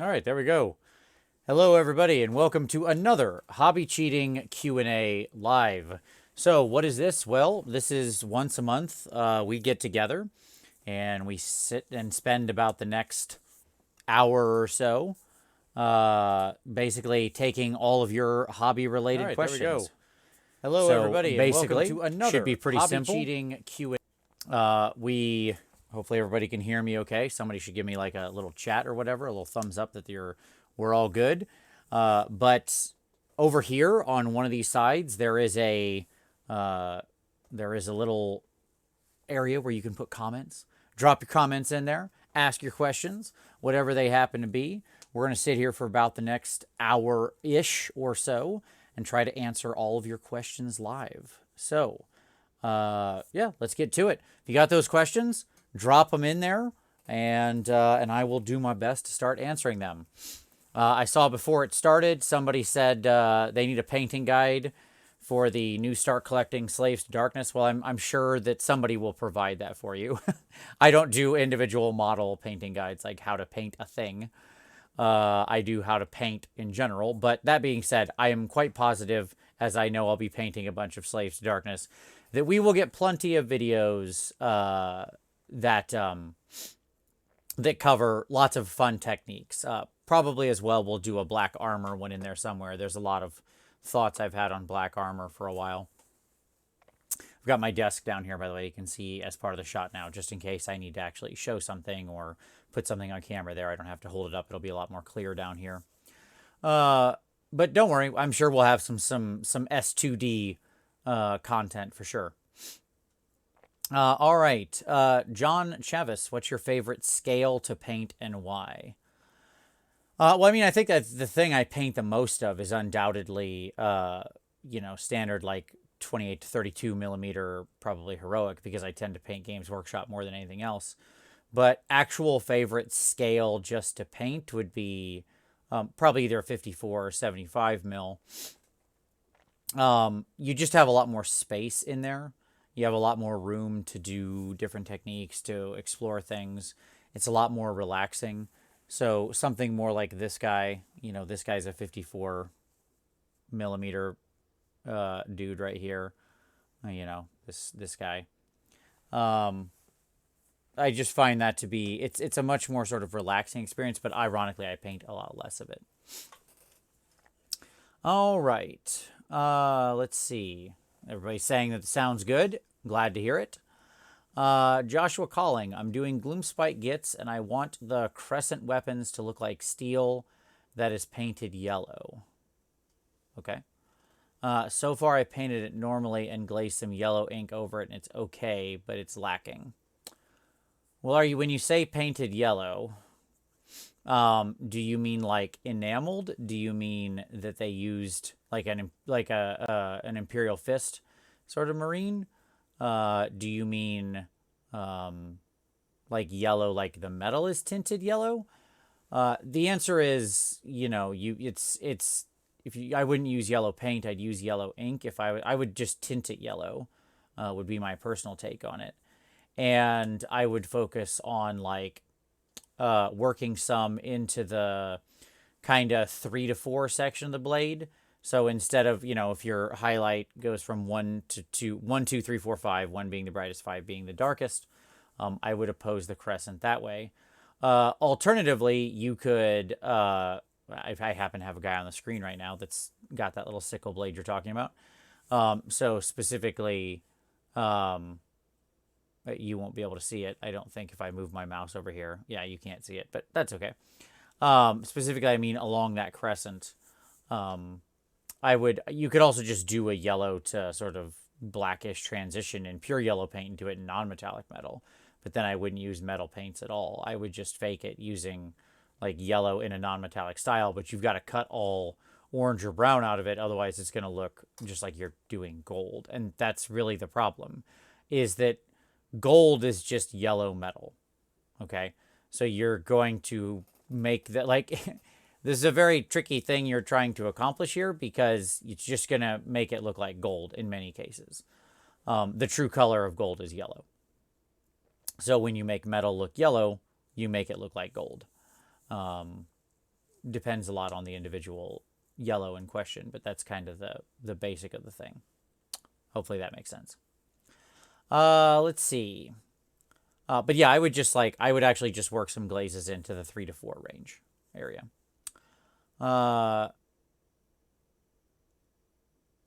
All right, there we go. Hello, everybody, and welcome to another Hobby Cheating Q&A live. So, what is this? Well, this is once a month. We get together and we sit and spend about the next hour or so, basically taking all of your hobby-related questions. There we go. Hello, everybody, and welcome to another should be pretty Hobby simple. Cheating Q&A. We hopefully everybody can hear me okay. Somebody should give me like a little chat or whatever, a little thumbs up that we're all good. But over here on one of these sides, there is a little area where you can put comments. Drop your comments in there. Ask your questions, whatever they happen to be. We're going to sit here for about the next hour-ish or so and try to answer all of your questions live. So, yeah, let's get to it. If you got those questions, drop them in there, and I will do my best to start answering them. I saw before it started, somebody said they need a painting guide for the new Start Collecting Slaves to Darkness. Well, I'm sure that somebody will provide that for you. I don't do individual model painting guides, like how to paint a thing. I do how to paint in general. But that being said, I am quite positive, as I know I'll be painting a bunch of Slaves to Darkness, that we will get plenty of videos that cover lots of fun techniques. Probably as well we'll do a black armor one in there somewhere. There's a lot of thoughts I've had on black armor for a while. I've got my desk down here, by the way, you can see as part of the shot now, just in case I need to actually show something or put something on camera there. I don't have to hold it up. It'll be a lot more clear down here. But don't worry, I'm sure we'll have some S2D content for sure. All right, John Chavis, what's your favorite scale to paint and why? Well, I mean, I think that the thing I paint the most of is undoubtedly, standard like 28 to 32 millimeter, probably heroic, because I tend to paint Games Workshop more than anything else. But actual favorite scale just to paint would be probably either 54 or 75 mil. You just have a lot more space in there. You have a lot more room to do different techniques, to explore things. It's a lot more relaxing. So something more like this guy, this guy's a 54 millimeter dude right here. This guy. I just find that to be, it's a much more sort of relaxing experience, but ironically I paint a lot less of it. All right. Let's see. Everybody's saying that it sounds good. Glad to hear it. Joshua Calling, I'm doing Gloomspite Gits, and I want the crescent weapons to look like steel that is painted yellow. Okay. So far, I painted it normally and glazed some yellow ink over it, and it's okay, but it's lacking. Well, when you say painted yellow, do you mean like enameled? Do you mean that they used like an Imperial Fist sort of marine? Do you mean like yellow, like the metal is tinted yellow? The answer is, I wouldn't use yellow paint, I'd use yellow ink. If I would just tint it yellow, would be my personal take on it. And I would focus on like working some into the kind of 3 to 4 section of the blade. So instead of, if your highlight goes from 1 to 2, 1, 2, 3, 4, 5, 1 being the brightest, 5 being the darkest, I would oppose the crescent that way. Alternatively, you could, if I happen to have a guy on the screen right now that's got that little sickle blade you're talking about. So specifically, you won't be able to see it, I don't think, if I move my mouse over here. Yeah, you can't see it, but that's okay. Specifically, I mean along that crescent. You could also just do a yellow to sort of blackish transition and pure yellow paint into it in non-metallic metal. But then I wouldn't use metal paints at all. I would just fake it using like yellow in a non-metallic style, but you've got to cut all orange or brown out of it. Otherwise, it's going to look just like you're doing gold. And that's really the problem, is that gold is just yellow metal. Okay. So you're going to make that like... This is a very tricky thing you're trying to accomplish here, because it's just going to make it look like gold in many cases. The true color of gold is yellow. So when you make metal look yellow, you make it look like gold. depends a lot on the individual yellow in question, but that's kind of the basic of the thing. Hopefully that makes sense. Let's see. But yeah, I would actually just work some glazes into the 3 to 4 range area.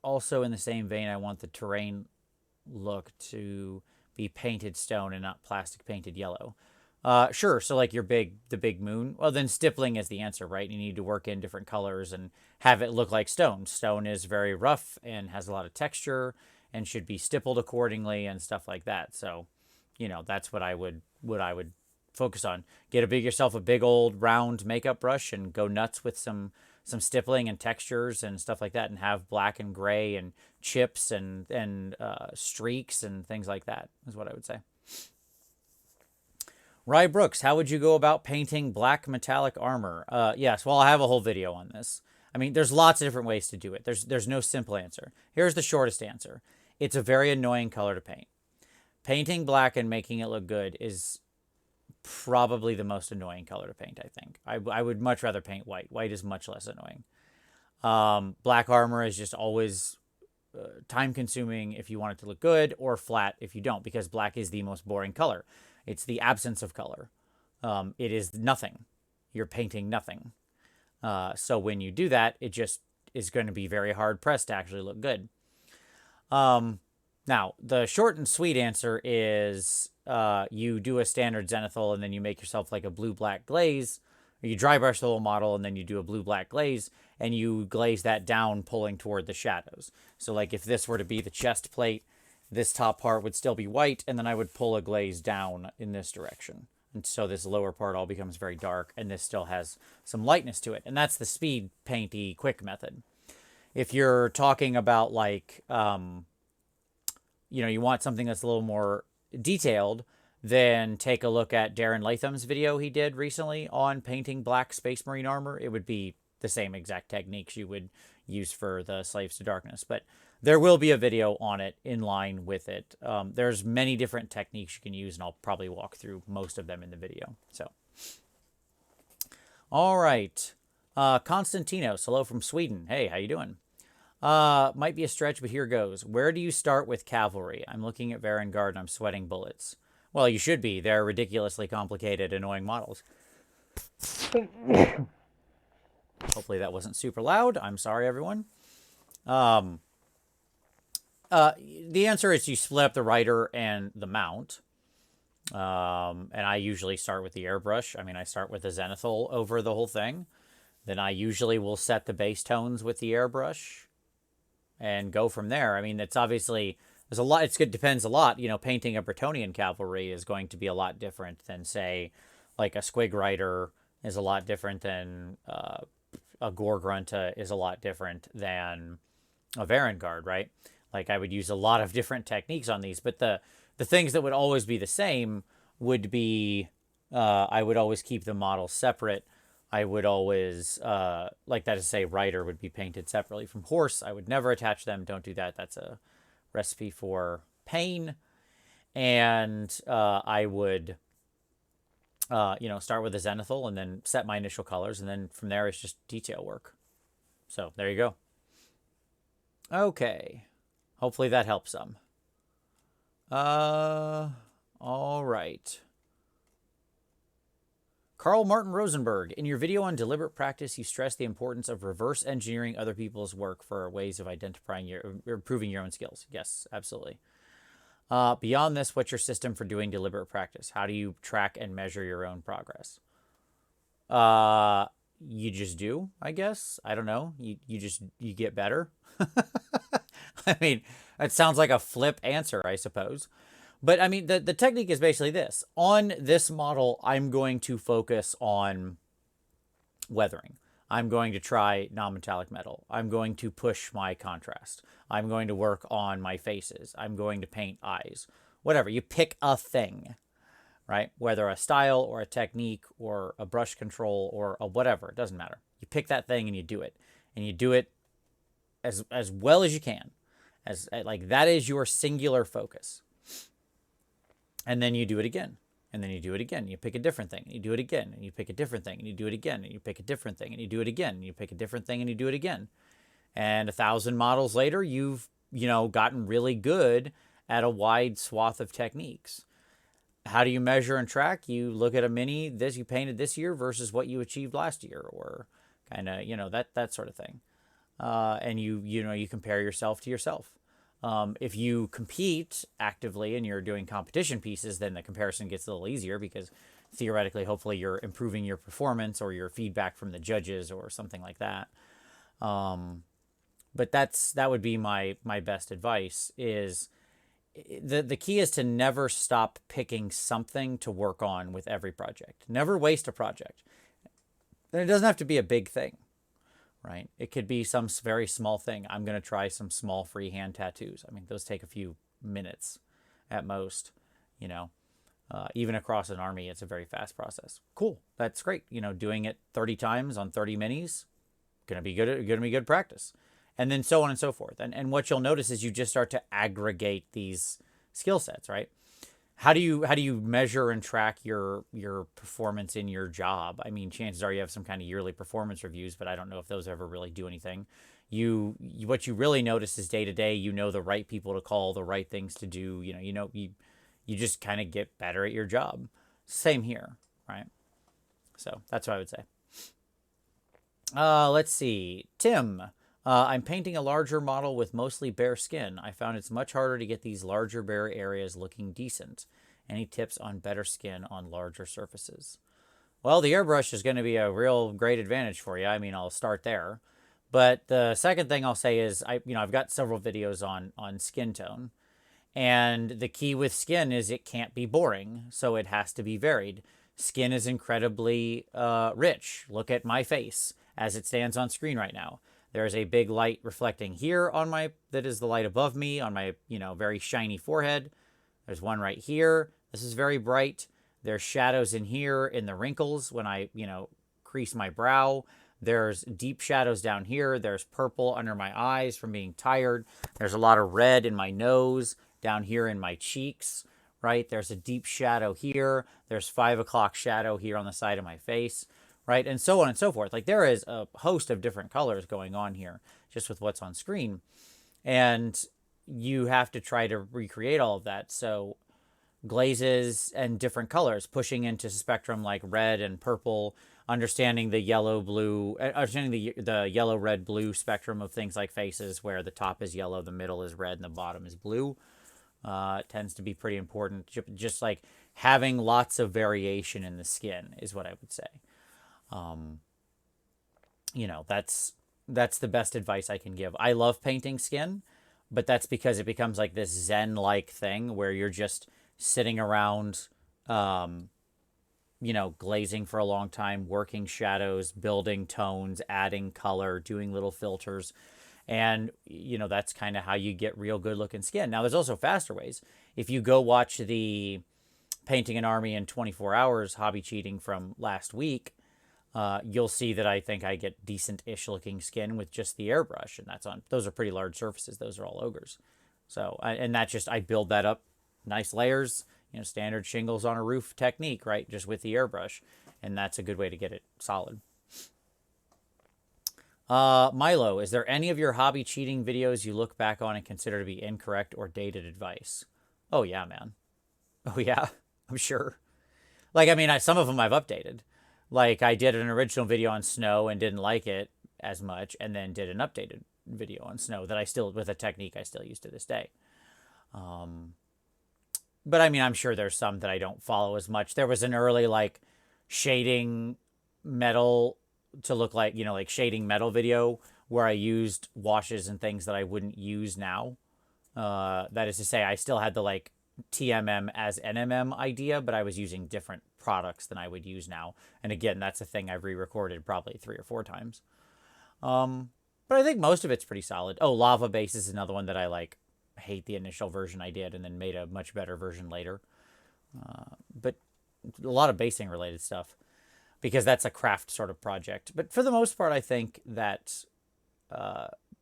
Also in the same vein, I want the terrain look to be painted stone and not plastic painted yellow. Sure. So like the big moon, well, then stippling is the answer, right? You need to work in different colors and have it look like stone. Stone is very rough and has a lot of texture and should be stippled accordingly and stuff like that. So, that's what I would focus on. Get yourself a big old round makeup brush and go nuts with some stippling and textures and stuff like that, and have black and gray and chips and streaks and things like that is what I would say. Rye Brooks, how would you go about painting black metallic armor? Yes, well, I have a whole video on this. I mean, there's lots of different ways to do it. There's no simple answer. Here's the shortest answer. It's a very annoying color to paint. Painting black and making it look good is probably the most annoying color to paint, I think. I would much rather paint white. White is much less annoying. Black armor is just always time-consuming if you want it to look good, or flat if you don't, because black is the most boring color. It's the absence of color. It is nothing. You're painting nothing. So when you do that, it just is going to be very hard-pressed to actually look good. Now, the short and sweet answer is you do a standard zenithal and then you make yourself like a blue-black glaze, or you dry brush the whole model and then you do a blue-black glaze, and you glaze that down pulling toward the shadows. So like if this were to be the chest plate, this top part would still be white, and then I would pull a glaze down in this direction. And so this lower part all becomes very dark, and this still has some lightness to it. And that's the speed painty quick method. If you're talking about like, you want something that's a little more detailed, then take a look at Darren Latham's video he did recently on painting black Space Marine armor. It would be the same exact techniques you would use for the Slaves to Darkness, but there will be a video on it in line with it. There's many different techniques you can use, and I'll probably walk through most of them in the video. So, all right. Konstantinos, hello from Sweden. Hey, how you doing? Might be a stretch, but here goes. Where do you start with cavalry? I'm looking at Varangard and I'm sweating bullets. Well, you should be. They're ridiculously complicated, annoying models. Hopefully that wasn't super loud. I'm sorry, everyone. The answer is you split up the rider and the mount. And I usually start with the airbrush. I mean, I start with the zenithal over the whole thing. Then I usually will set the base tones with the airbrush and go from there. I mean, it's obviously, there's a lot, it depends a lot. Painting a Bretonnian cavalry is going to be a lot different than, say, like a squig rider is a lot different than a gore grunta is a lot different than a Varangard, right? Like, I would use a lot of different techniques on these, but the things that would always be the same would be, I would always keep the models separate. I would always, like that to say, rider would be painted separately from horse. I would never attach them. Don't do that. That's a recipe for pain. And I would, start with a zenithal and then set my initial colors. And then from there, it's just detail work. So there you go. Okay. Hopefully that helps some. All right. Carl Martin Rosenberg, in your video on deliberate practice, you stress the importance of reverse engineering other people's work for ways of identifying improving your own skills. Yes, absolutely. Beyond this, what's your system for doing deliberate practice? How do you track and measure your own progress? You just do, I guess. I don't know. You get better. I mean, it sounds like a flip answer, I suppose. But I mean, the technique is basically this. On this model, I'm going to focus on weathering. I'm going to try non-metallic metal. I'm going to push my contrast. I'm going to work on my faces. I'm going to paint eyes. Whatever. You pick a thing, right? Whether a style or a technique or a brush control or a whatever. It doesn't matter. You pick that thing and you do it. And you do it as well as you can. Like that is your singular focus. And then you do it again. And then you do it again. You pick a different thing. And you do it again. And you pick a different thing. And you do it again. And you pick a different thing. And you do it again. And you pick a different thing. And you do it again. And 1,000 models later, you've, gotten really good at a wide swath of techniques. How do you measure and track? You look at a mini this you painted this year versus what you achieved last year, or kind of, that sort of thing. And you compare yourself to yourself. If you compete actively and you're doing competition pieces, then the comparison gets a little easier because theoretically, hopefully you're improving your performance or your feedback from the judges or something like that. But that would be my best advice is the key is to never stop picking something to work on with every project. Never waste a project. And it doesn't have to be a big thing, right? It could be some very small thing. I'm going to try some small freehand tattoos. I mean, those take a few minutes at most, even across an army, it's a very fast process. Cool. That's great. Doing it 30 times on 30 minis, going to be good practice. And then so on and so forth. And what you'll notice is you just start to aggregate these skill sets, right? How do you measure and track your performance in your job? I mean, chances are you have some kind of yearly performance reviews, but I don't know if those ever really do anything. What you really notice is day to day, the right people to call, the right things to do. You just kind of get better at your job. Same here, right? So that's what I would say. Let's see, Tim. I'm painting a larger model with mostly bare skin. I found it's much harder to get these larger bare areas looking decent. Any tips on better skin on larger surfaces? Well, the airbrush is going to be a real great advantage for you. I mean, I'll start there. But the second thing I'll say is, I've got several videos on skin tone. And the key with skin is it can't be boring, so it has to be varied. Skin is incredibly rich. Look at my face as it stands on screen right now. There's a big light reflecting here that is the light above me on my, very shiny forehead. There's one right here. This is very bright. There's shadows in here in the wrinkles when I, crease my brow. There's deep shadows down here. There's purple under my eyes from being tired. There's a lot of red in my nose, down here in my cheeks, right? There's a deep shadow here. There's 5 o'clock shadow here on the side of my face. Right, and so on and so forth. Like, there is a host of different colors going on here just with what's on screen. And you have to try to recreate all of that. So glazes and different colors, pushing into spectrum like red and purple, understanding the yellow-blue, understanding the yellow, red, blue spectrum of things like faces where the top is yellow, the middle is red, and the bottom is blue. Tends to be pretty important. Just like having lots of variation in the skin is what I would say. That's the best advice I can give. I love painting skin, but that's because it becomes like this Zen-like thing where you're just sitting around, glazing for a long time, working shadows, building tones, adding color, doing little filters. And, that's kind of how you get real good looking skin. Now, there's also faster ways. If you go watch the Painting an Army in 24 Hours hobby cheating from last week, you'll see that I think I get decent-ish looking skin with just the airbrush, and those are pretty large surfaces. Those are all ogres. So, I build that up, nice layers, standard shingles on a roof technique, right? Just with the airbrush, and that's a good way to get it solid. Milo, is there any of your hobby cheating videos you look back on and consider to be incorrect or dated advice? Oh yeah, man. Oh yeah, I'm sure. Like, I mean, some of them I've updated. Like, I did an original video on snow and didn't like it as much, and then did an updated video on snow that with a technique I still use to this day. But I mean, I'm sure there's some that I don't follow as much. There was an early, like, shading metal to look like, like shading metal video where I used washes and things that I wouldn't use now. That is to say, I still had the, like, TMM as NMM idea, but I was using different products than I would use now. And again, that's a thing I've re-recorded probably 3 or 4 times. But I think most of it's pretty solid. Oh, Lava Base is another one that I hate the initial version I did and then made a much better version later. But a lot of basing related stuff because that's a craft sort of project. But for the most part, I think that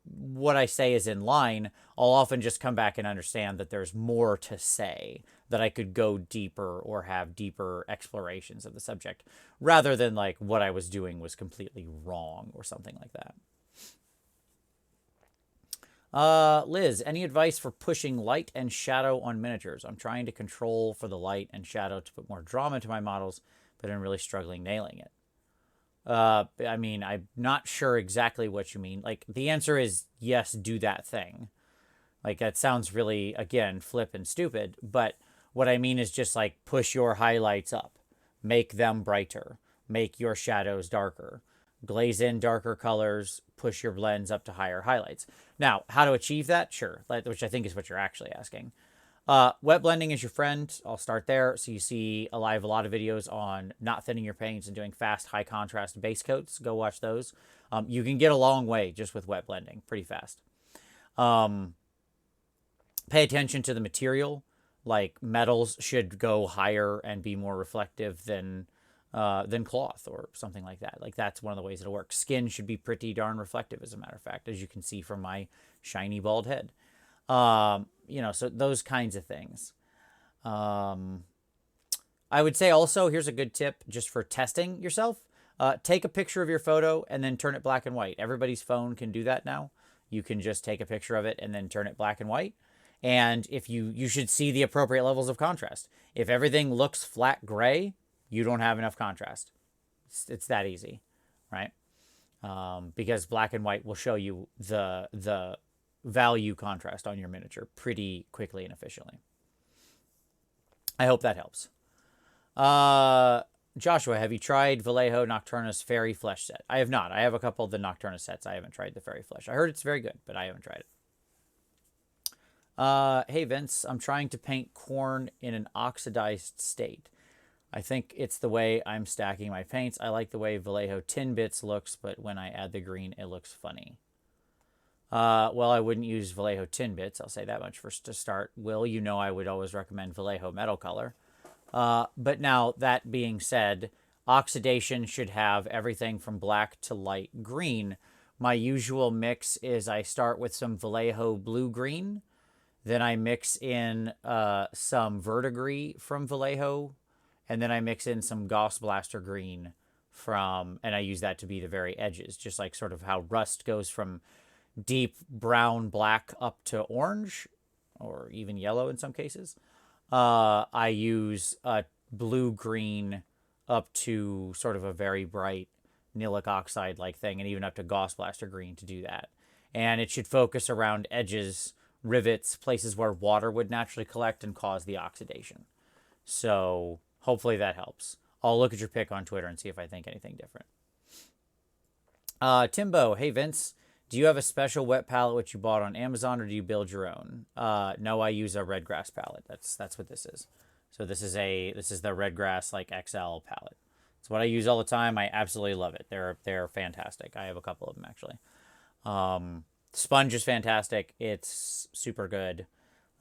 what I say is in line, I'll often just come back and understand that there's more to say, that I could go deeper or have deeper explorations of the subject, rather than like what I was doing was completely wrong or something like that. Liz, any advice for pushing light and shadow on miniatures? I'm trying to control for the light and shadow to put more drama into my models, but I'm really struggling nailing it. I mean, I'm not sure exactly what you mean. Like, the answer is yes, do that thing. Like, that sounds really, again, flip and stupid, but what I mean is just like push your highlights up, make them brighter, make your shadows darker, glaze in darker colors, push your blends up to higher highlights. Now, how to achieve that? Sure, which I think is what you're actually asking. Wet blending is your friend. I'll start there. So you see I have a lot of videos on not thinning your paints and doing fast, high contrast base coats. Go watch those. You can get a long way just with wet blending, pretty fast. Pay attention to the material. Like, metals should go higher and be more reflective than cloth or something like that. Like, that's one of the ways it'll work. Skin should be pretty darn reflective, as a matter of fact, as you can see from my shiny bald head. You know, so those kinds of things. I would say also, here's a good tip just for testing yourself. Take a picture of your photo and then turn it black and white. Everybody's phone can do that now. You can just take a picture of it and then turn it black and white. And if you should see the appropriate levels of contrast. If everything looks flat gray, you don't have enough contrast. It's that easy, right? Because black and white will show you the value contrast on your miniature pretty quickly and efficiently. I hope that helps. Joshua, have you tried Vallejo Nocturnus Fairy Flesh set? I have not. I have a couple of the Nocturnus sets. I haven't tried the Fairy Flesh. I heard it's very good, but I haven't tried it. Hey, Vince, I'm trying to paint corn in an oxidized state. I think it's the way I'm stacking my paints. I like the way Vallejo Tin Bits looks, but when I add the green, it looks funny. Well, I wouldn't use Vallejo Tin Bits. I'll say that much first to start. Will, you know I would always recommend Vallejo Metal Color. But now, that being said, oxidation should have everything from black to light green. My usual mix is I start with some Vallejo blue-green. Then I mix in some verdigris from Vallejo. And then I mix in some Gauss Blaster green from, and I use that to be the very edges, just like sort of how rust goes from deep brown black up to orange, or even yellow in some cases. I use a blue-green up to sort of a very bright nilic oxide-like thing, and even up to Gauss Blaster green to do that. And it should focus around edges, rivets, places where water would naturally collect and cause the oxidation. So hopefully that helps. I'll look at your pick on Twitter and see if I think anything different. Timbo, hey Vince, do you have a special wet palette which you bought on Amazon, or do you build your own? No, I use a red grass palette. That's what this is. So this is the red grass like XL palette. It's what I use all the time. I absolutely love it. They're fantastic. I have a couple of them actually. Sponge is fantastic. It's super good.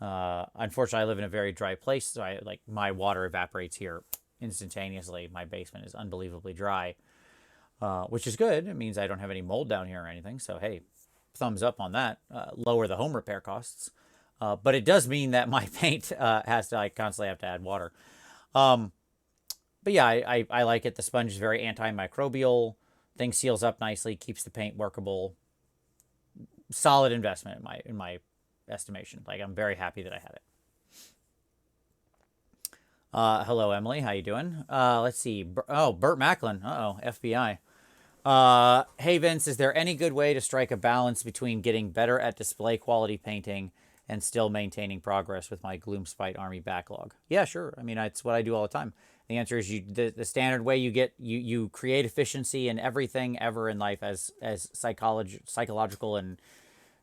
Unfortunately, I live in a very dry place, so my water evaporates here instantaneously. My basement is unbelievably dry, which is good. It means I don't have any mold down here or anything. So hey, thumbs up on that. Lower the home repair costs. But it does mean that my paint has to constantly have to add water. But yeah, I like it. The sponge is very antimicrobial. Thing seals up nicely, keeps the paint workable. Solid investment in my estimation. Like, I'm very happy that I have it. Hello, Emily. How you doing? Let's see. Burt Macklin. FBI. Hey, Vince, is there any good way to strike a balance between getting better at display quality painting and still maintaining progress with my Gloomspite Army backlog? Yeah, sure. I mean, it's what I do all the time. The answer is the standard way you create efficiency in everything ever in life, as psychological and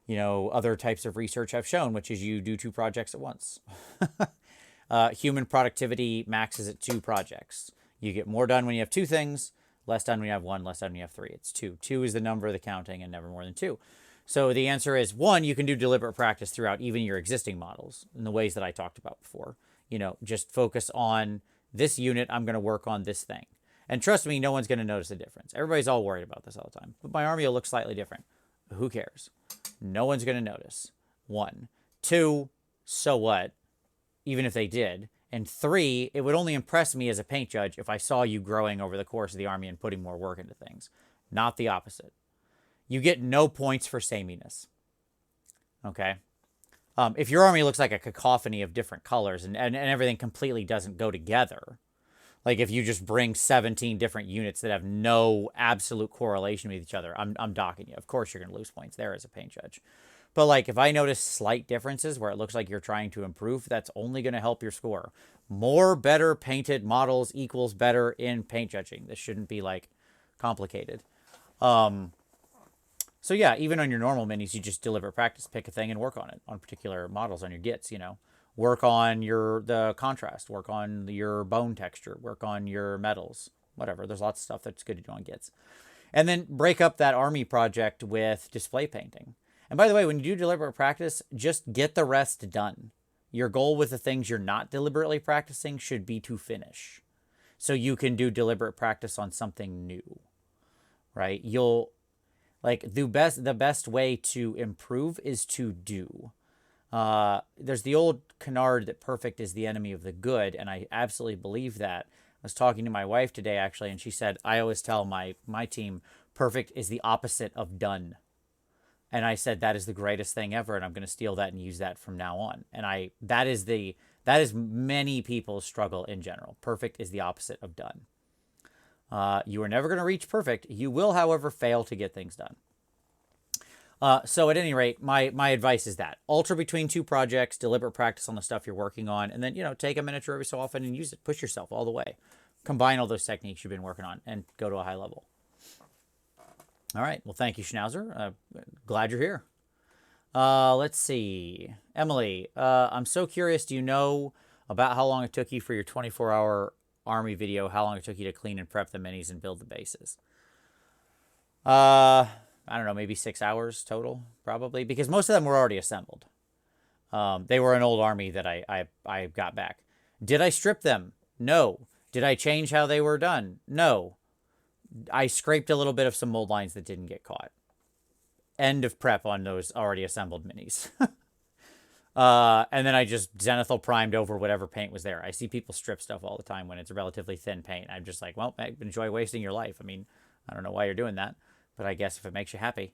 other types of research have shown, which is you do 2 projects at once. Human productivity maxes at 2 projects. You get more done when you have 2 things, less done when you have 1, less done when you have 3. It's 2. 2 is the number of the counting, and never more than 2. So the answer is 1, you can do deliberate practice throughout even your existing models in the ways that I talked about before. Just focus on this unit. I'm going to work on this thing. And trust me, no one's going to notice a difference. Everybody's all worried about this all the time. But my army will look slightly different. Who cares? No one's going to notice. 1. 2, so what? Even if they did. And 3, it would only impress me as a paint judge if I saw you growing over the course of the army and putting more work into things. Not the opposite. You get no points for sameness. Okay? If your army looks like a cacophony of different colors and everything completely doesn't go together, like if you just bring 17 different units that have no absolute correlation with each other, I'm docking you. Of course you're going to lose points there as a paint judge. But like if I notice slight differences where it looks like you're trying to improve, that's only going to help your score. More better painted models equals better in paint judging. This shouldn't be like complicated. So yeah, even on your normal minis, you just deliberate practice, pick a thing and work on it on particular models on your gits, you know. Work on the contrast, work on your bone texture, work on your metals, whatever. There's lots of stuff that's good to do on gits. And then break up that army project with display painting. And by the way, when you do deliberate practice, just get the rest done. Your goal with the things you're not deliberately practicing should be to finish. So you can do deliberate practice on something new, right? The best way to improve is to do. There's the old canard that perfect is the enemy of the good, and I absolutely believe that. I was talking to my wife today, actually, and she said, I always tell my team, perfect is the opposite of done. And I said, that is the greatest thing ever, and I'm going to steal that and use that from now on. And that is many people's struggle in general. Perfect is the opposite of done. You are never going to reach perfect. You will, however, fail to get things done. So at any rate, my advice is that. Alter between two projects, deliberate practice on the stuff you're working on, and then, take a miniature every so often and use it. Push yourself all the way. Combine all those techniques you've been working on and go to a high level. All right. Well, thank you, Schnauzer. Glad you're here. Let's see. Emily, I'm so curious. Do you know about how long it took you for your 24-hour army video, how long it took you to clean and prep the minis and build the bases? I don't know, maybe 6 hours total, probably, because most of them were already assembled. They were an old army that I got back. Did I strip them? No. Did I change how they were done? No. I scraped a little bit of some mold lines that didn't get caught. End of prep on those already assembled minis. And then I just zenithal primed over whatever paint was there. I see people strip stuff all the time when it's a relatively thin paint. I'm just like, well, enjoy wasting your life. I mean, I don't know why you're doing that, but I guess if it makes you happy,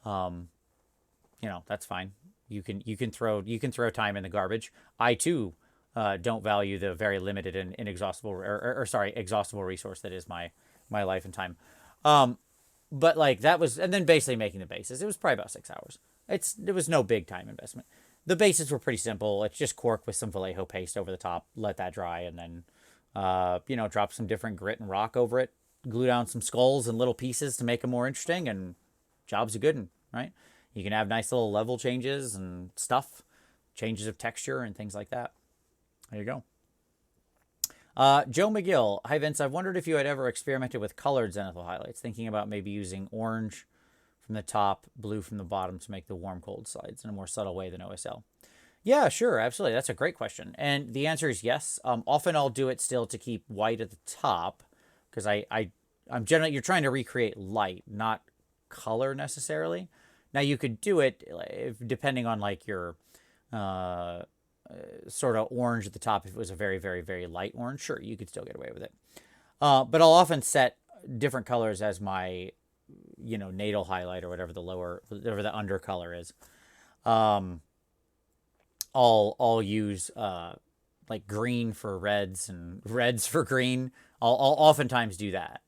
that's fine. You can throw time in the garbage. I too don't value the very limited and inexhaustible exhaustible resource that is my life and time. But like that was, and then basically making the bases. It was probably about 6 hours. There was no big time investment. The bases were pretty simple. It's just cork with some Vallejo paste over the top, let that dry, and then, drop some different grit and rock over it, glue down some skulls and little pieces to make them more interesting, and job's a good one, right? You can have nice little level changes and stuff, changes of texture and things like that. There you go. Joe McGill. Hi, Vince. I've wondered if you had ever experimented with colored zenithal highlights, thinking about maybe using orange from the top, blue from the bottom to make the warm-cold slides in a more subtle way than OSL. Yeah, sure. Absolutely. That's a great question. And the answer is yes. Often I'll do it still to keep white at the top because I'm generally, you're trying to recreate light, not color necessarily. Now you could do it depending on like your sort of orange at the top. If it was a very, very, very light orange, sure, you could still get away with it. But I'll often set different colors as my, natal highlight or whatever the under color is. I'll use like green for reds and reds for green. I'll oftentimes do that.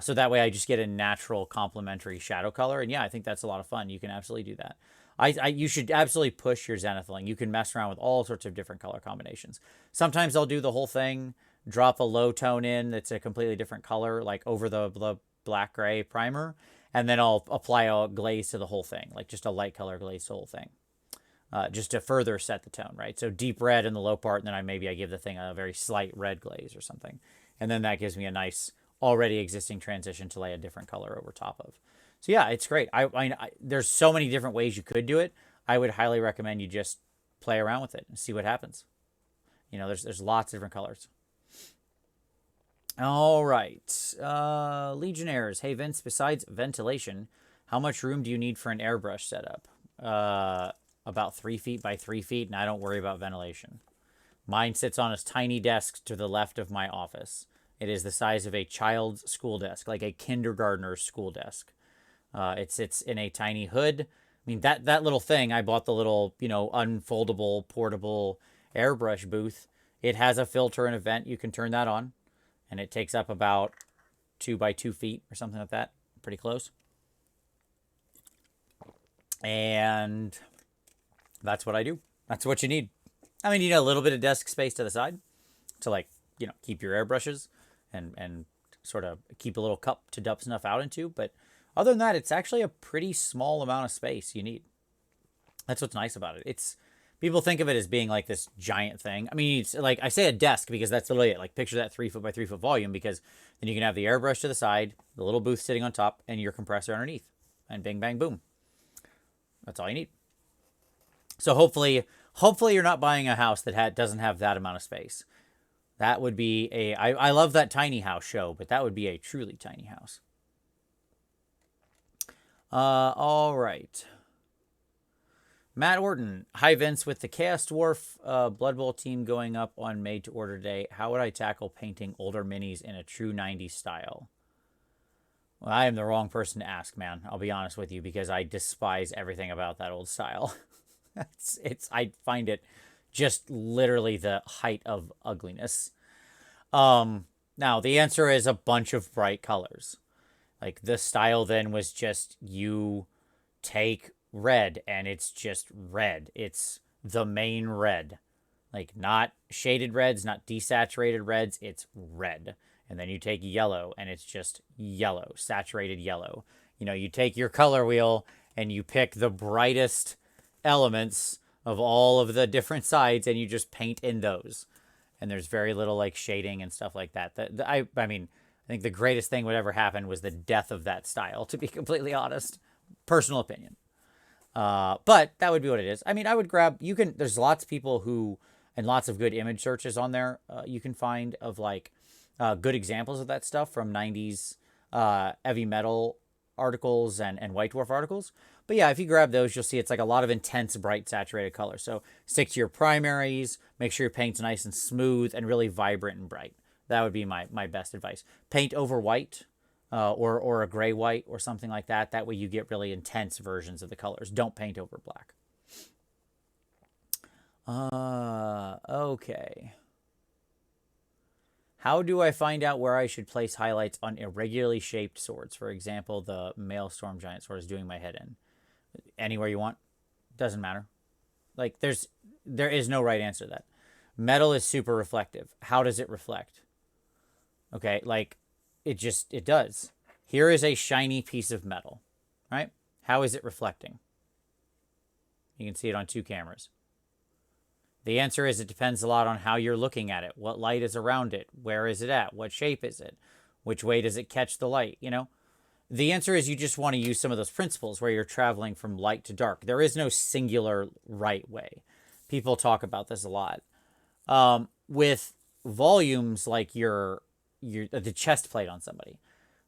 So that way I just get a natural complementary shadow color. And yeah, I think that's a lot of fun. You can absolutely do that. You should absolutely push your zenithaling. You can mess around with all sorts of different color combinations. Sometimes I'll do the whole thing, drop a low tone in that's a completely different color, like over the black gray primer, and then I'll apply a glaze to the whole thing, like just a light color glaze to the whole thing, just to further set the tone, right? So deep red in the low part, and then I give the thing a very slight red glaze or something, and then that gives me a nice already existing transition to lay a different color over top of. So yeah, it's great. There's so many different ways you could do it. I would highly recommend you just play around with it and see what happens. There's lots of different colors. All right. Legionnaires. Hey, Vince, besides ventilation, How much room do you need for an airbrush setup? About 3 feet by 3 feet, and I don't worry about ventilation. Mine sits on a tiny desk to the left of my office. It is the size of a child's school desk, like a kindergartner's school desk. It sits in a tiny hood. I mean, that little thing, I bought the little, unfoldable, portable airbrush booth. It has a filter and a vent. You can turn that on, and it takes up about 2 by 2 feet or something like that. Pretty close. And that's what I do. That's what you need. I mean, you need a little bit of desk space to the side to keep your airbrushes and sort of keep a little cup to dump stuff out into. But other than that, it's actually a pretty small amount of space you need. That's what's nice about it. People think of it as being like this giant thing. I mean, it's like, I say a desk because that's literally it. Like, picture that 3 foot by 3 foot volume, because then you can have the airbrush to the side, the little booth sitting on top, and your compressor underneath, and bing, bang, boom. That's all you need. So hopefully you're not buying a house that doesn't have that amount of space. That would be I love that tiny house show, but that would be a truly tiny house. All right. Matt Orton. Hi, Vince. With the Chaos Dwarf Blood Bowl team going up on Made to Order Day, how would I tackle painting older minis in a true 90s style? Well, I am the wrong person to ask, man. I'll be honest with you, because I despise everything about that old style. I find it just literally the height of ugliness. Now, the answer is a bunch of bright colors. Like, the style then was just, you take red and it's just red. It's the main red. Like, not shaded reds, not desaturated reds. It's red. And then you take yellow and it's just yellow, saturated yellow. You take your color wheel and you pick the brightest elements of all of the different sides and you just paint in those. And there's very little like shading and stuff like that. I think the greatest thing would ever happen was the death of that style, to be completely honest. Personal opinion. But that would be what it is. I mean, I would grab, there's lots of people and lots of good image searches on there you can find of like good examples of that stuff from 90s heavy metal articles and White Dwarf articles. But yeah, if you grab those, you'll see it's like a lot of intense, bright, saturated color. So stick to your primaries, make sure your paint's nice and smooth and really vibrant and bright. That would be my best advice. Paint over white or a gray white or something like that. That way you get really intense versions of the colors. Don't paint over black. Okay. How do I find out where I should place highlights on irregularly shaped swords? For example, the Maelstrom Giant sword is doing my head in. Anywhere you want. Doesn't matter. Like, there is no right answer to that. Metal is super reflective. How does it reflect? Okay, like, it does. Here is a shiny piece of metal, right? How is it reflecting? You can see it on 2 cameras. The answer is it depends a lot on how you're looking at it. What light is around it? Where is it at? What shape is it? Which way does it catch the light? The answer is you just want to use some of those principles where you're traveling from light to dark. There is no singular right way. People talk about this a lot. With volumes like the chest plate on somebody,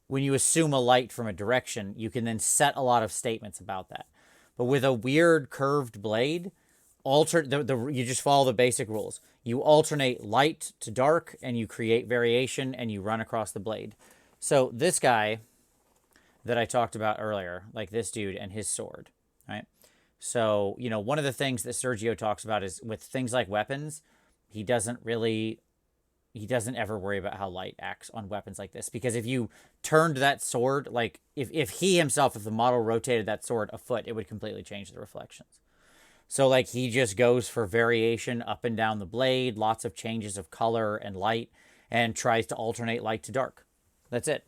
when you assume a light from a direction, you can then set a lot of statements about that. But with a weird curved blade, you just follow the basic rules. You alternate light to dark and you create variation and you run across the blade. So this guy that I talked about earlier, like this dude and his sword, right? So, one of the things that Sergio talks about is with things like weapons, he doesn't ever worry about how light acts on weapons like this. Because if you turned that sword, like if the model rotated that sword a foot, it would completely change the reflections. So like he just goes for variation up and down the blade, lots of changes of color and light, and tries to alternate light to dark. That's it.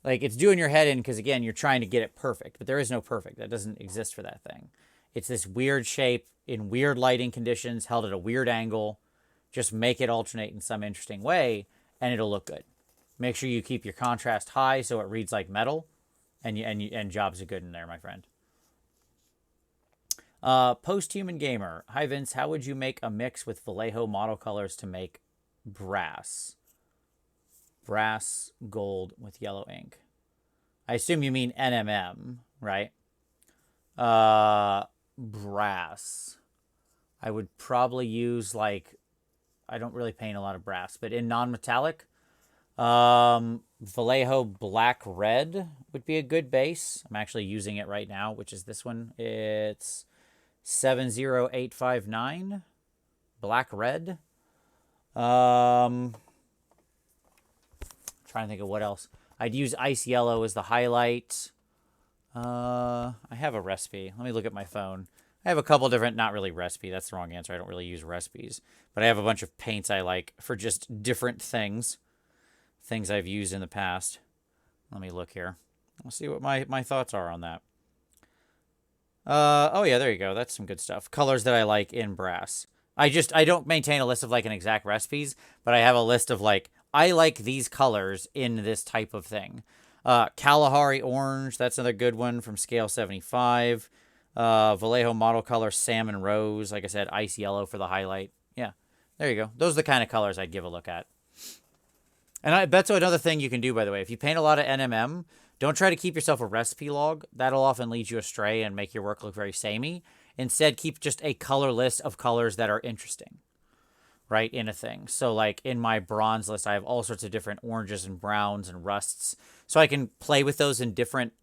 Like, it's doing your head in because, again, you're trying to get it perfect. But there is no perfect. That doesn't exist for that thing. It's this weird shape in weird lighting conditions, held at a weird angle. Just make it alternate in some interesting way, and it'll look good. Make sure you keep your contrast high so it reads like metal, and jobs are good in there, my friend. Post-Human Gamer. Hi, Vince. How would you make a mix with Vallejo model colors to make brass? Brass gold with yellow ink. I assume you mean NMM, right? Brass. I would probably use, like, I don't really paint a lot of brass, but in non-metallic, Vallejo black red would be a good base. I'm actually using it right now, which is this one. It's 70859 black red. Trying to think of what else. I'd use ice yellow as the highlight. I have a recipe. Let me look at my phone. I have a couple different, not really recipe. That's the wrong answer. I don't really use recipes. But I have a bunch of paints I like for just different things. Things I've used in the past. Let me look here. I'll see what my thoughts are on that. Oh yeah, there you go. That's some good stuff. Colors that I like in brass. I don't maintain a list of like an exact recipes, but I have a list of like, I like these colors in this type of thing. Kalahari orange, that's another good one from scale 75. Vallejo model color salmon rose, like I said, ice yellow for the highlight. Yeah, there you go. Those are the kind of colors I'd give a look at. And that's another thing you can do, by the way. If you paint a lot of NMM, don't try to keep yourself a recipe log. That'll often lead you astray and make your work look very samey. Instead, keep just a color list of colors that are interesting, right, in a thing. So, like, in my bronze list, I have all sorts of different oranges and browns and rusts. So I can play with those in different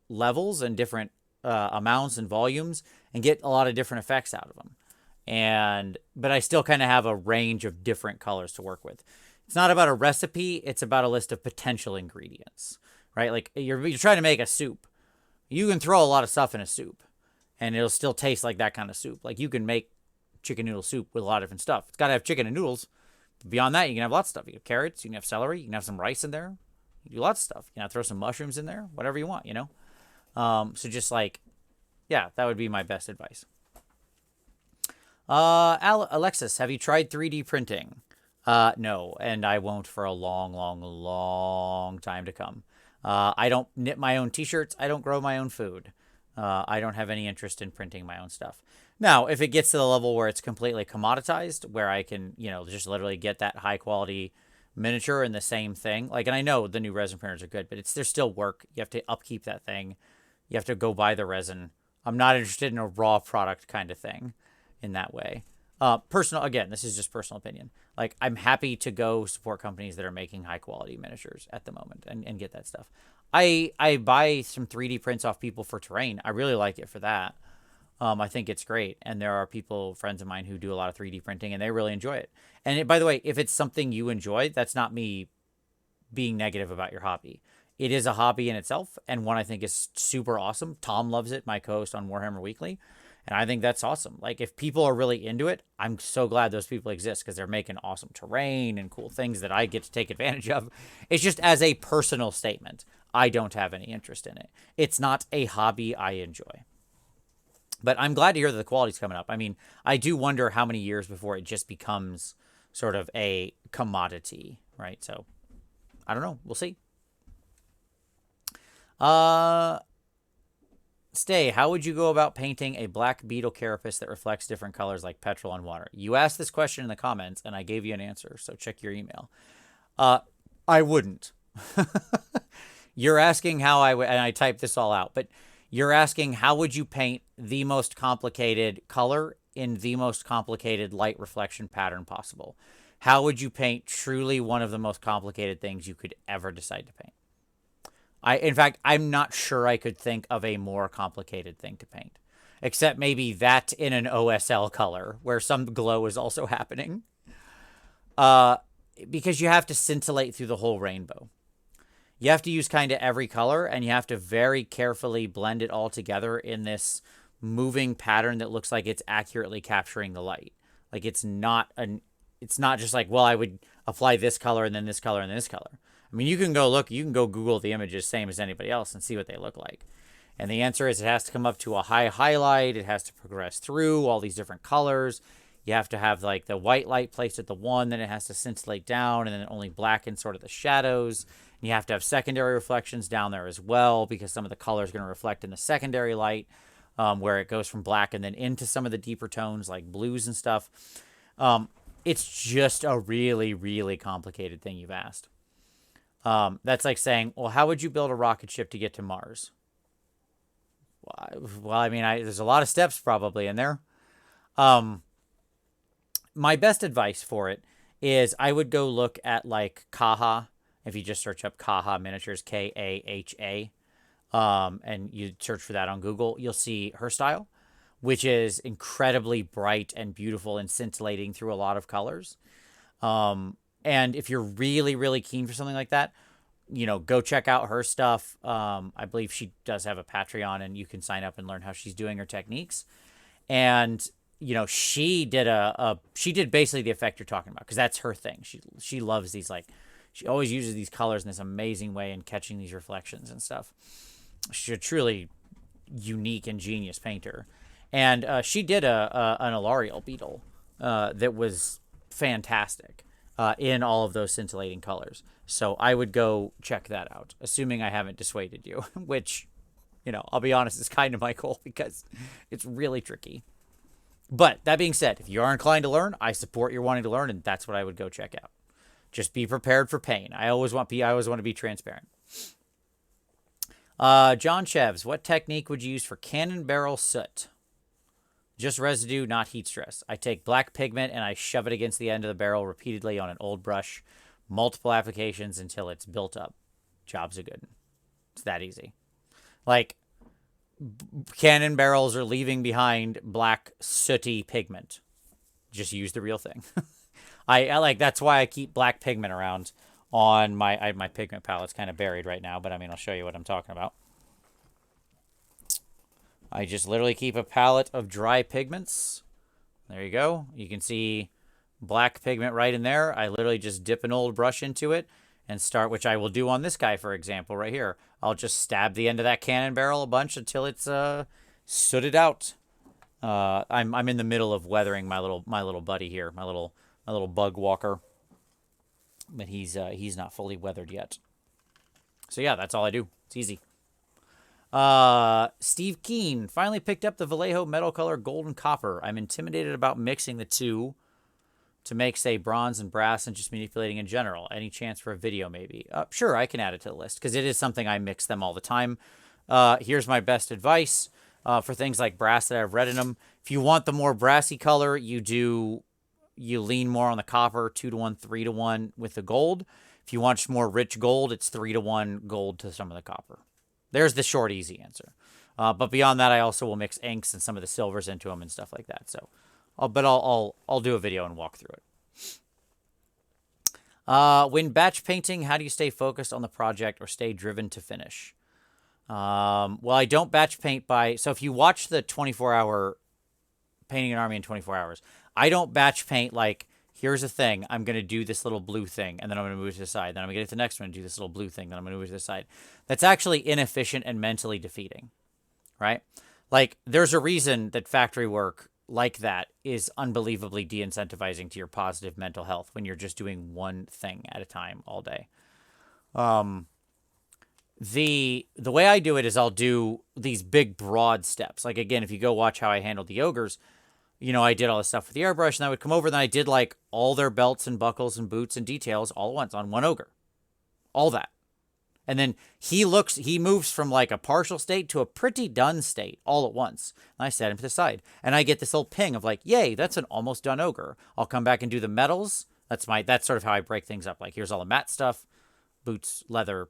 levels and different amounts and volumes and get a lot of different effects out of them. But I still kind of have a range of different colors to work with. It's not about a recipe. It's about a list of potential ingredients, right? Like, you're trying to make a soup. You can throw a lot of stuff in a soup, and it'll still taste like that kind of soup. Like, you can make chicken noodle soup with a lot of different stuff. It's got to have chicken and noodles. Beyond that, you can have lots of stuff. You have carrots. You can have celery. You can have some rice in there. You can do lots of stuff. You can throw some mushrooms in there. Whatever you want, you know? So just like, yeah, that would be my best advice. Alexis, have you tried 3D printing? No, and I won't for a long, long, long time to come. I don't knit my own t-shirts. I don't grow my own food. I don't have any interest in printing my own stuff. Now, if it gets to the level where it's completely commoditized, where I can, just literally get that high quality miniature in the same thing, like, and I know the new resin printers are good, but there's still work. You have to upkeep that thing. You have to go buy the resin. I'm not interested in a raw product kind of thing in that way. Again, this is just personal opinion. Like, I'm happy to go support companies that are making high quality miniatures at the moment and get that stuff. I buy some 3D prints off people for terrain. I really like it for that. I think it's great. And there are friends of mine who do a lot of 3D printing and they really enjoy it. And by the way, if it's something you enjoy, that's not me being negative about your hobby. It is a hobby in itself and one I think is super awesome. Tom loves it, my co-host on Warhammer Weekly. And I think that's awesome. Like, if people are really into it, I'm so glad those people exist because they're making awesome terrain and cool things that I get to take advantage of. It's just as a personal statement, I don't have any interest in it. It's not a hobby I enjoy. But I'm glad to hear that the quality's coming up. I mean, I do wonder how many years before it just becomes sort of a commodity, right? So, I don't know. We'll see. Stay, how would you go about painting a black beetle carapace that reflects different colors like petrol and water? You asked this question in the comments, and I gave you an answer, so check your email. I wouldn't. You're asking how I would, and I typed this all out, but you're asking how would you paint the most complicated color in the most complicated light reflection pattern possible? How would you paint truly one of the most complicated things you could ever decide to paint? In fact, I'm not sure I could think of a more complicated thing to paint. Except maybe that in an OSL color, where some glow is also happening. Because you have to scintillate through the whole rainbow. You have to use kind of every color, and you have to very carefully blend it all together in this moving pattern that looks like it's accurately capturing the light. Like, it's not just like, well, I would apply this color and then this color and then this color. I mean, you can go Google the images same as anybody else and see what they look like. And the answer is it has to come up to a high highlight. It has to progress through all these different colors. You have to have like the white light placed at the one, then it has to scintillate down and then only blacken sort of the shadows. And you have to have secondary reflections down there as well because some of the color is going to reflect in the secondary light where it goes from black and then into some of the deeper tones like blues and stuff. It's just a really, really complicated thing you've asked. That's like saying, well, how would you build a rocket ship to get to Mars? Well, I mean, there's a lot of steps probably in there. Um, my best advice for it is I would go look at like Kaha. If you just search up Kaha miniatures, Kaha, and you search for that on Google, you'll see her style, which is incredibly bright and beautiful and scintillating through a lot of colors. And if you're really, really keen for something like that, go check out her stuff. I believe she does have a Patreon, and you can sign up and learn how she's doing her techniques. And she did basically the effect you're talking about, because that's her thing. She loves these, like, she always uses these colors in this amazing way and catching these reflections and stuff. She's a truly unique and genius painter. And she did an Alarial beetle that was fantastic in all of those scintillating colors. So I would go check that out, assuming I haven't dissuaded you, which, I'll be honest, is kind of my goal because it's really tricky. But that being said, if you are inclined to learn, I support your wanting to learn, and that's what I would go check out. Just be prepared for pain. I always want to be transparent. John Chevs, what technique would you use for cannon barrel soot? Just residue, not heat stress. I take black pigment and I shove it against the end of the barrel repeatedly on an old brush, multiple applications until it's built up. Jobs are good. It's that easy. Like, cannon barrels are leaving behind black sooty pigment. Just use the real thing. I like, that's why I keep black pigment around on my pigment palette's kind of buried right now, but I mean, I'll show you what I'm talking about. I just literally keep a palette of dry pigments. There you go. You can see black pigment right in there. I literally just dip an old brush into it and start, which I will do on this guy, for example, right here. I'll just stab the end of that cannon barrel a bunch until it's sooted out. I'm in the middle of weathering my little buddy here, my little bug walker, but he's not fully weathered yet. So yeah, that's all I do. It's easy. Steve Keen finally picked up the Vallejo metal color gold and copper. I'm intimidated about mixing the two to make, say, bronze and brass, and just manipulating in general. Any chance for a video, maybe? Sure, I can add it to the list, because it is something I mix them all the time. Here's my best advice for things like brass that I've read in them. If you want the more brassy color, you lean more on the copper, 2-to-1, 3-to-1 with the gold. If you want more rich gold, it's 3-to-1 gold to some of the copper. There's the short, easy answer. But beyond that, I also will mix inks and some of the silvers into them and stuff like that. So, I'll do a video and walk through it. When batch painting, how do you stay focused on the project or stay driven to finish? Well, I don't batch paint so if you watch the 24-hour painting an army in 24 hours, I don't batch paint like, here's a thing, I'm going to do this little blue thing, and then I'm going to move it to the side. Then I'm going to get to the next one and do this little blue thing, then I'm going to move it to the side. That's actually inefficient and mentally defeating, right? Like, there's a reason that factory work like that is unbelievably de-incentivizing to your positive mental health when you're just doing one thing at a time all day. The way I do it is I'll do these big, broad steps. Like, again, if you go watch how I handled the ogres, I did all this stuff with the airbrush, and I would come over, and then I did, like, all their belts and buckles and boots and details all at once on one ogre. All that. And then he moves from, like, a partial state to a pretty done state all at once. And I set him to the side. And I get this little ping of, like, yay, that's an almost done ogre. I'll come back and do the metals. That's sort of how I break things up. Like, here's all the matte stuff, boots, leather,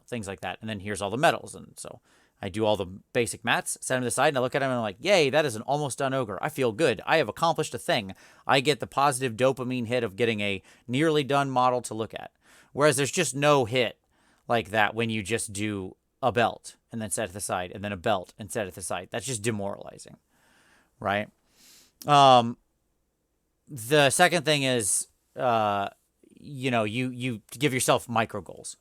things like that. And then here's all the metals. And so I do all the basic mats, set them to the side, and I look at them and I'm like, yay, that is an almost done ogre. I feel good. I have accomplished a thing. I get the positive dopamine hit of getting a nearly done model to look at. Whereas there's just no hit like that when you just do a belt and then set it to the side, and then a belt and set it to the side. That's just demoralizing, right? The second thing is, you give yourself micro goals.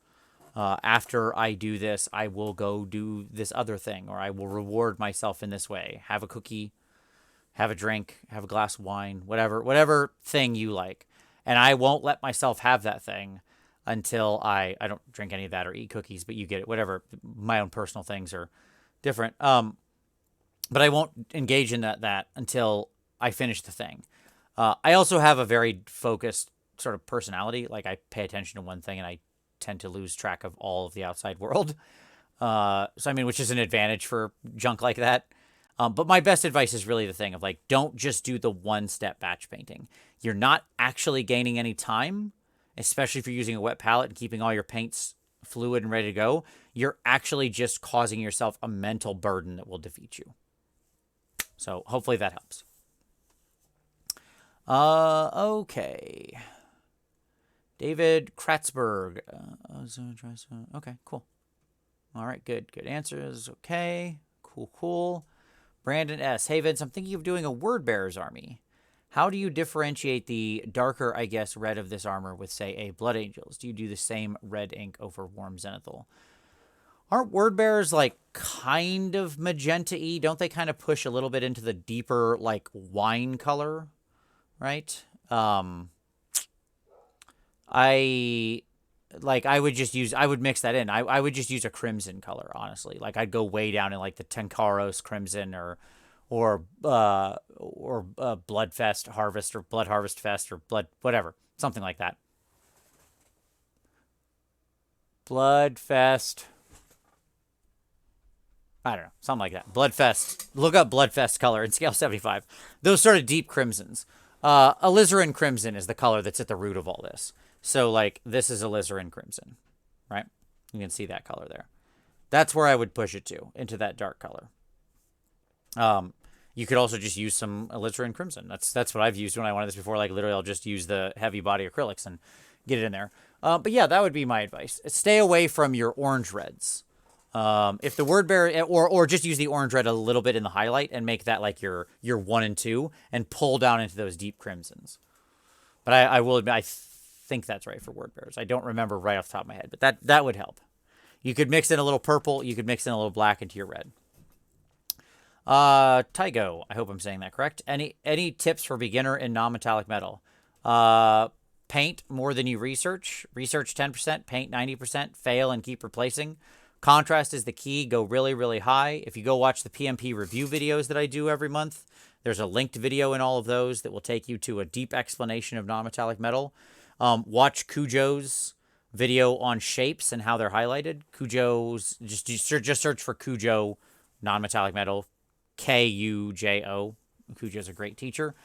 After I do this, I will go do this other thing, or I will reward myself in this way. Have a cookie, have a drink, have a glass of wine, whatever thing you like. And I won't let myself have that thing until I don't drink any of that or eat cookies, but you get it. Whatever, my own personal things are different. But I won't engage in that until I finish the thing. I also have a very focused sort of personality. Like, I pay attention to one thing and I tend to lose track of all of the outside world. So, I mean, which is an advantage for junk like that. But my best advice is really the thing of like, don't just do the one-step batch painting. You're not actually gaining any time, especially if you're using a wet palette and keeping all your paints fluid and ready to go. You're actually just causing yourself a mental burden that will defeat you. So hopefully that helps. Okay. David Kratzberg. Okay, cool. All right, good. Good answers. Okay. Cool. Brandon S. Hey, Vince, I'm thinking of doing a Word Bearer's army. How do you differentiate the darker, I guess, red of this armor with, say, a Blood Angels? Do you do the same red ink over warm zenithal? Aren't Word Bearers, like, kind of magenta-y? Don't they kind of push a little bit into the deeper, like, wine color? Right? I would mix that in. I would just use a crimson color, honestly. Like, I'd go way down in, like, the Tenkaros crimson or Bloodfest Harvest or Blood Harvest Fest or Blood, whatever. Something like that. Bloodfest. I don't know. Something like that. Bloodfest. Look up Bloodfest color in scale 75. Those sort of deep crimsons. Alizarin crimson is the color that's at the root of all this. So, like, this is alizarin crimson, right? You can see that color there. That's where I would push it to, into that dark color. You could also just use some alizarin crimson. That's what I've used when I wanted this before. Like, literally, I'll just use the heavy body acrylics and get it in there. But yeah, that would be my advice. Stay away from your orange reds. If the word bearer, or just use the orange red a little bit in the highlight and make that like your 1 and 2 and pull down into those deep crimsons. But I will admit, I think that's right for word bearers. I don't remember right off the top of my head, but that would help. You could mix in a little purple. You could mix in a little black into your red. Tygo, I hope I'm saying that correct. Any tips for beginner in non-metallic metal? Paint more than you research. Research 10%, paint 90%, fail and keep replacing. Contrast is the key. Go really, really high. If you go watch the PMP review videos that I do every month, there's a linked video in all of those that will take you to a deep explanation of non-metallic metal. Watch Cujo's video on shapes and how they're highlighted. Cujo's, just search for Cujo non-metallic metal, Kujo. Cujo's a great teacher.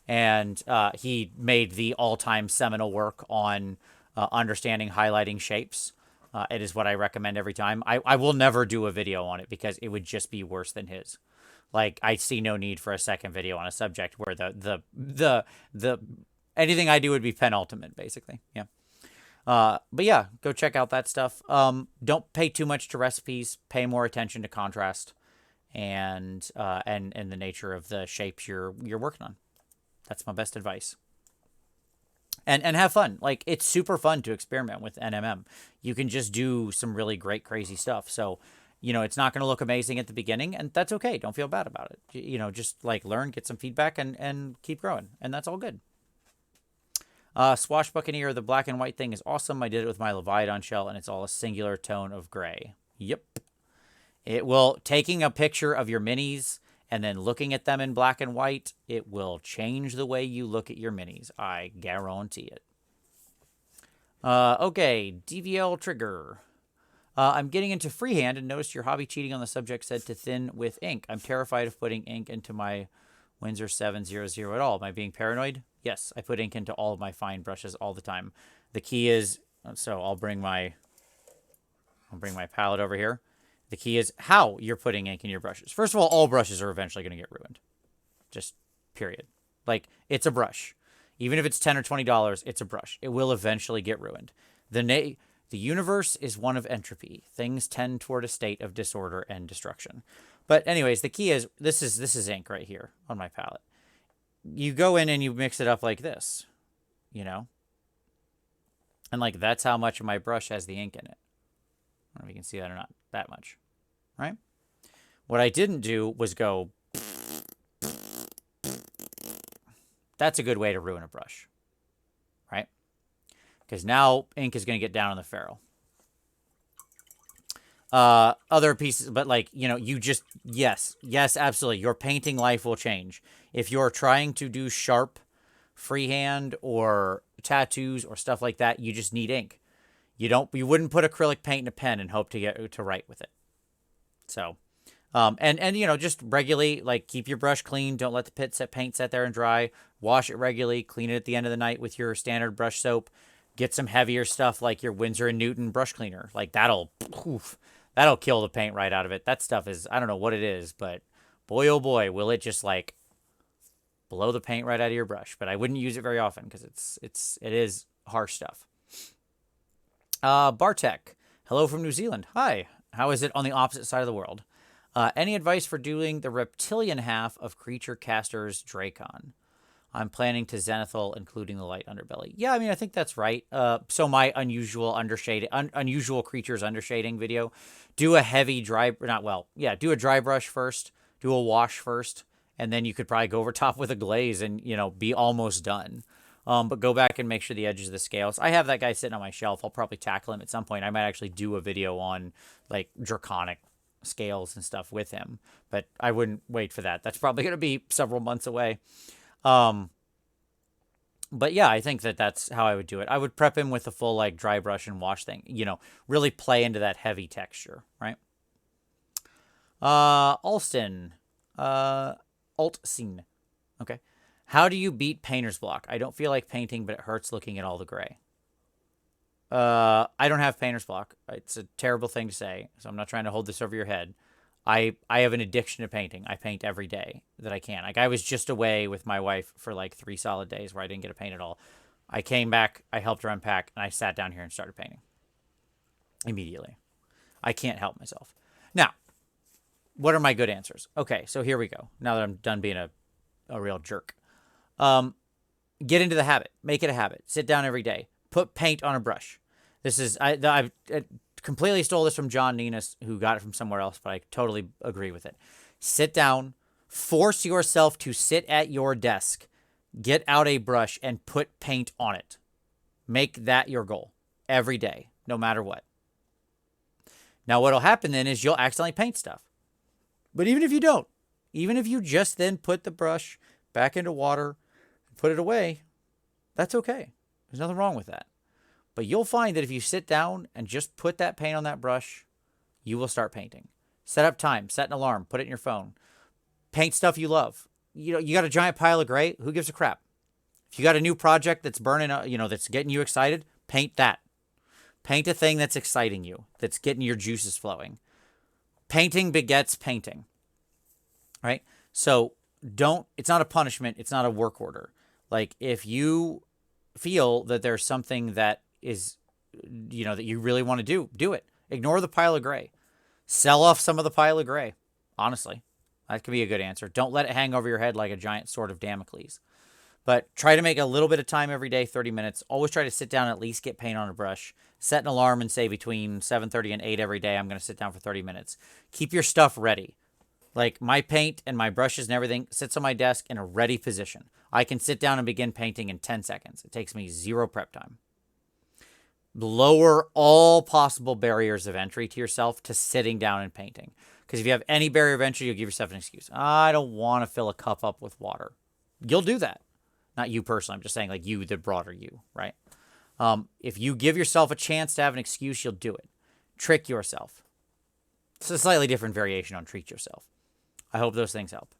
And he made the all-time seminal work on understanding highlighting shapes. It is what I recommend every time. I will never do a video on it because it would just be worse than his. Like, I see no need for a second video on a subject where the anything I do would be penultimate, basically. Yeah. But yeah, go check out that stuff. Don't pay too much to recipes. Pay more attention to contrast and the nature of the shapes you're working on. That's my best advice. And have fun. Like, it's super fun to experiment with NMM. You can just do some really great, crazy stuff. So, it's not going to look amazing at the beginning, and that's okay. Don't feel bad about it. Just, like, learn, get some feedback, and keep growing. And that's all good. Swashbuccaneer, the black and white thing is awesome. I did it with my Leviathan shell, and it's all a singular tone of gray. Yep. It will, taking a picture of your minis and then looking at them in black and white, it will change the way you look at your minis. I guarantee it. Okay, DVL Trigger. I'm getting into freehand and noticed your hobby cheating on the subject said to thin with ink. I'm terrified of putting ink into my Windsor 700 at all. Am I being paranoid? Yes, I put ink into all of my fine brushes all the time. The key is, so I'll bring my palette over here. The key is how you're putting ink in your brushes. First of all brushes are eventually going to get ruined. Just period. Like, it's a brush. Even if it's $10 or $20, it's a brush. It will eventually get ruined. The universe is one of entropy. Things tend toward a state of disorder and destruction. But anyways, the key is, this is ink right here on my palette. You go in and you mix it up like this, And like, that's how much of my brush has the ink in it. I don't know if you can see that or not. That much. Right? What I didn't do was go... That's a good way to ruin a brush. Right? Because now ink is going to get down on the ferrule. Other pieces, but like, you just... Yes, absolutely. Your painting life will change. If you're trying to do sharp freehand or tattoos or stuff like that, you just need ink. You wouldn't put acrylic paint in a pen and hope to get to write with it. So, and you know, just regularly, like, keep your brush clean. Don't let the paint sit there and dry. Wash it regularly. Clean it at the end of the night with your standard brush soap. Get some heavier stuff like your Winsor & Newton brush cleaner. Like, that'll kill the paint right out of it. That stuff is, I don't know what it is, but boy, oh boy, will it just, like, blow the paint right out of your brush. But I wouldn't use it very often because it is harsh stuff. Bartek, hello from New Zealand. Hi, how is it on the opposite side of the world? Any advice for doing the reptilian half of Creature Caster's Dracon? I'm planning to zenithal, including the light underbelly. Yeah, I mean, I think that's right. So my unusual creatures undershading video, do a heavy dry, do a dry brush first, do a wash first, and then you could probably go over top with a glaze and, you know, be almost done. But go back and make sure the edges of the scales. I have that guy sitting on my shelf. I'll probably tackle him at some point. I might actually do a video on, like, draconic scales and stuff with him. But I wouldn't wait for that. That's probably going to be several months away. But yeah, I think that's how I would do it. I would prep him with a full, like, dry brush and wash thing. You know, really play into that heavy texture, right? Alston. Altscene. Okay. How do you beat painter's block? I don't feel like painting, but it hurts looking at all the gray. I don't have painter's block. It's a terrible thing to say, so I'm not trying to hold this over your head. I have an addiction to painting. I paint every day that I can. Like, I was just away with my wife for like 3 solid days where I didn't get to paint at all. I came back, I helped her unpack, and I sat down here and started painting. Immediately. I can't help myself. Now, what are my good answers? Okay, so here we go. Now that I'm done being a real jerk. Get into the habit. Make it a habit. Sit down every day. Put paint on a brush. This is, I completely stole this from John Nenas, who got it from somewhere else, but I totally agree with it. Sit down. Force yourself to sit at your desk. Get out a brush and put paint on it. Make that your goal. Every day. No matter what. Now, what'll happen then is you'll accidentally paint stuff. But even if you don't, even if you just then put the brush back into water, put it away, that's okay. There's nothing wrong with that. But you'll find that if you sit down and just put that paint on that brush, you will start painting. Set up time, set an alarm, put it in your phone. Paint stuff you love. You know, you got a giant pile of gray, who gives a crap? If you got a new project that's burning, that's getting you excited, paint that. Paint a thing that's exciting you, that's getting your juices flowing. Painting begets painting. Right? So it's not a punishment, it's not a work order. Like, if you feel that there's something that is, that you really want to do it. Ignore the pile of gray. Sell off some of the pile of gray. Honestly, that could be a good answer. Don't let it hang over your head like a giant sword of Damocles. But try to make a little bit of time every day, 30 minutes. Always try to sit down and at least get paint on a brush. Set an alarm and say between 7:30 and 8 every day, I'm going to sit down for 30 minutes. Keep your stuff ready. Like, my paint and my brushes and everything sits on my desk in a ready position. I can sit down and begin painting in 10 seconds. It takes me 0 prep time. Lower all possible barriers of entry to yourself to sitting down and painting. Because if you have any barrier of entry, you'll give yourself an excuse. I don't want to fill a cup up with water. You'll do that. Not you personally. I'm just saying, like, you, the broader you, right? If you give yourself a chance to have an excuse, you'll do it. Trick yourself. It's a slightly different variation on treat yourself. I hope those things help.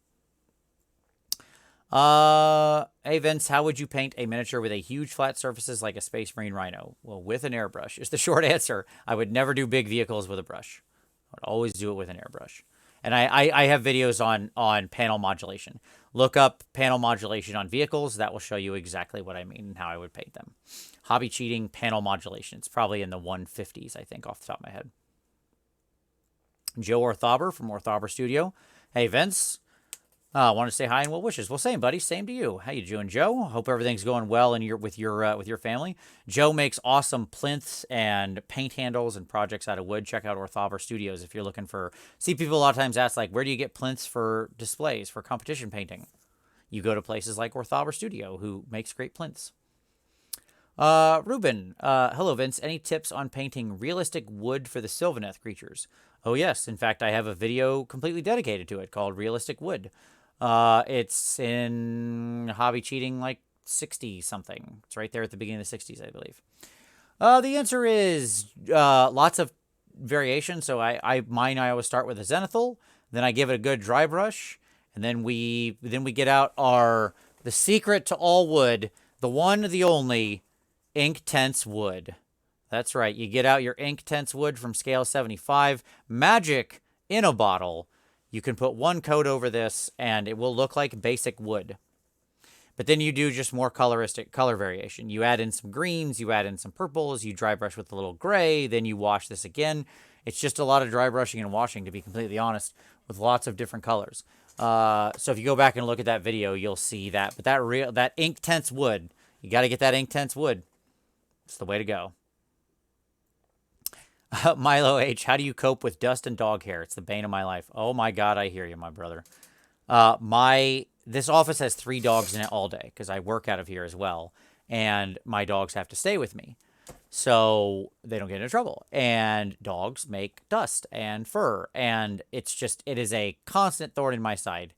Hey, Vince, how would you paint a miniature with a huge flat surfaces like a Space Marine Rhino? Well, with an airbrush is the short answer. I would never do big vehicles with a brush. I would always do it with an airbrush. And I have videos on panel modulation. Look up panel modulation on vehicles. That will show you exactly what I mean and how I would paint them. Hobby cheating, panel modulation. It's probably in the 150s, I think, off the top of my head. Joe Orthaber from Orthaber Studio. Hey, Vince. Want to say hi and well wishes. Well, same, buddy. Same to you. How you doing, Joe? Hope everything's going well with your family. Joe makes awesome plinths and paint handles and projects out of wood. Check out Orthaber Studios if you're looking for. See, people a lot of times ask, like, where do you get plinths for displays for competition painting? You go to places like Orthaber Studio, who makes great plinths. Ruben. Hello, Vince. Any tips on painting realistic wood for the Sylvaneth creatures? Oh yes. In fact, I have a video completely dedicated to it called Realistic Wood. It's in Hobby Cheating, like 60 something. It's right there at the beginning of the 60s, I believe. The answer is lots of variation. So mine I always start with a zenithal, then I give it a good dry brush, and then we get out the secret to all wood, the one, the only Inktense wood. That's right. You get out your Inktense wood from scale 75, magic in a bottle. You can put one coat over this, and it will look like basic wood. But then you do just more color variation. You add in some greens, you add in some purples, you dry brush with a little gray, then you wash this again. It's just a lot of dry brushing and washing, to be completely honest, with lots of different colors. So if you go back and look at that video, you'll see that. But that Inktense wood, you got to get that Inktense wood. It's the way to go. Milo H, how do you cope with dust and dog hair? It's the bane of my life. Oh my God, I hear you, my brother. This office has 3 dogs in it all day because I work out of here as well, and my dogs have to stay with me so they don't get into trouble. And dogs make dust and fur, and it is a constant thorn in my side.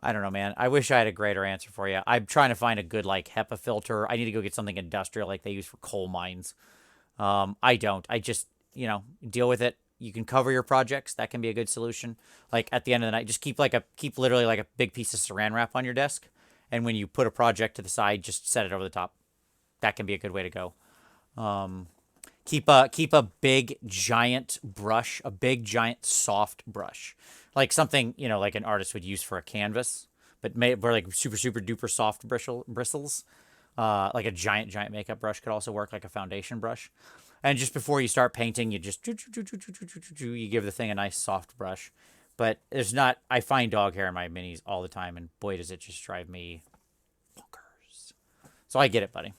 I don't know, man. I wish I had a greater answer for you. I'm trying to find a good like HEPA filter. I need to go get something industrial like they use for coal mines. I don't. I just, deal with it. You can cover your projects. That can be a good solution. Like at the end of the night, just keep literally like a big piece of saran wrap on your desk. And when you put a project to the side, just set it over the top. That can be a good way to go. Keep a big giant brush, a big giant soft brush, like something, like an artist would use for a canvas, but where like super, super duper soft bristles. Like a giant makeup brush could also work, like a foundation brush. And just before you start painting, you just you give the thing a nice soft brush. But I find dog hair in my minis all the time, and boy, does it just drive me bonkers. So I get it, buddy.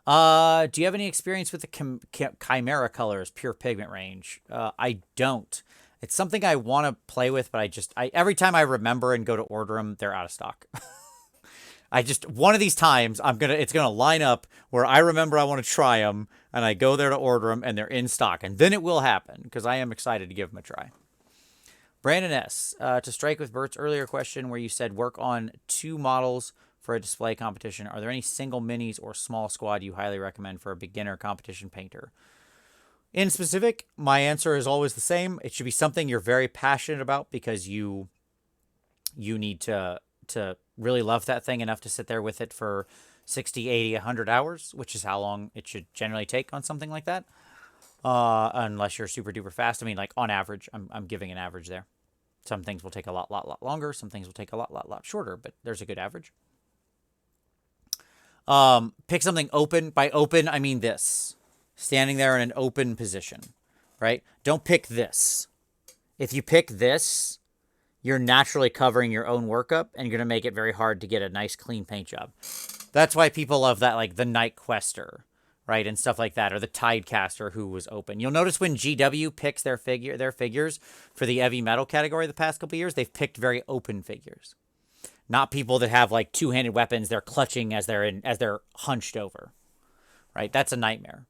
Do you have any experience with the Chimera colors, pure pigment range? I don't. It's something I want to play with, but every time I remember and go to order them, they're out of stock. One of these times it's gonna line up where I remember I want to try them, and I go there to order them, and they're in stock, and then it will happen because I am excited to give them a try. Brandon S, to strike with Bert's earlier question where you said work on 2 models for a display competition, are there any single minis or small squad you highly recommend for a beginner competition painter? In specific, my answer is always the same. It should be something you're very passionate about because you need to really love that thing enough to sit there with it for 60, 80, 100 hours, which is how long it should generally take on something like that. Unless you're super duper fast. I mean, like on average, I'm giving an average there. Some things will take a lot longer. Some things will take a lot shorter, but there's a good average. Pick something open. By open, I mean this. Standing there in an open position, right? Don't pick this. If you pick this, you're naturally covering your own workup, and you're going to make it very hard to get a nice, clean paint job. That's why people love that, like the Night Quester, right, and stuff like that, or the Tidecaster who was open. You'll notice when GW picks their figures for the heavy metal category the past couple of years, they've picked very open figures. Not people that have like two-handed weapons they're clutching as they're hunched over, right? That's a nightmare.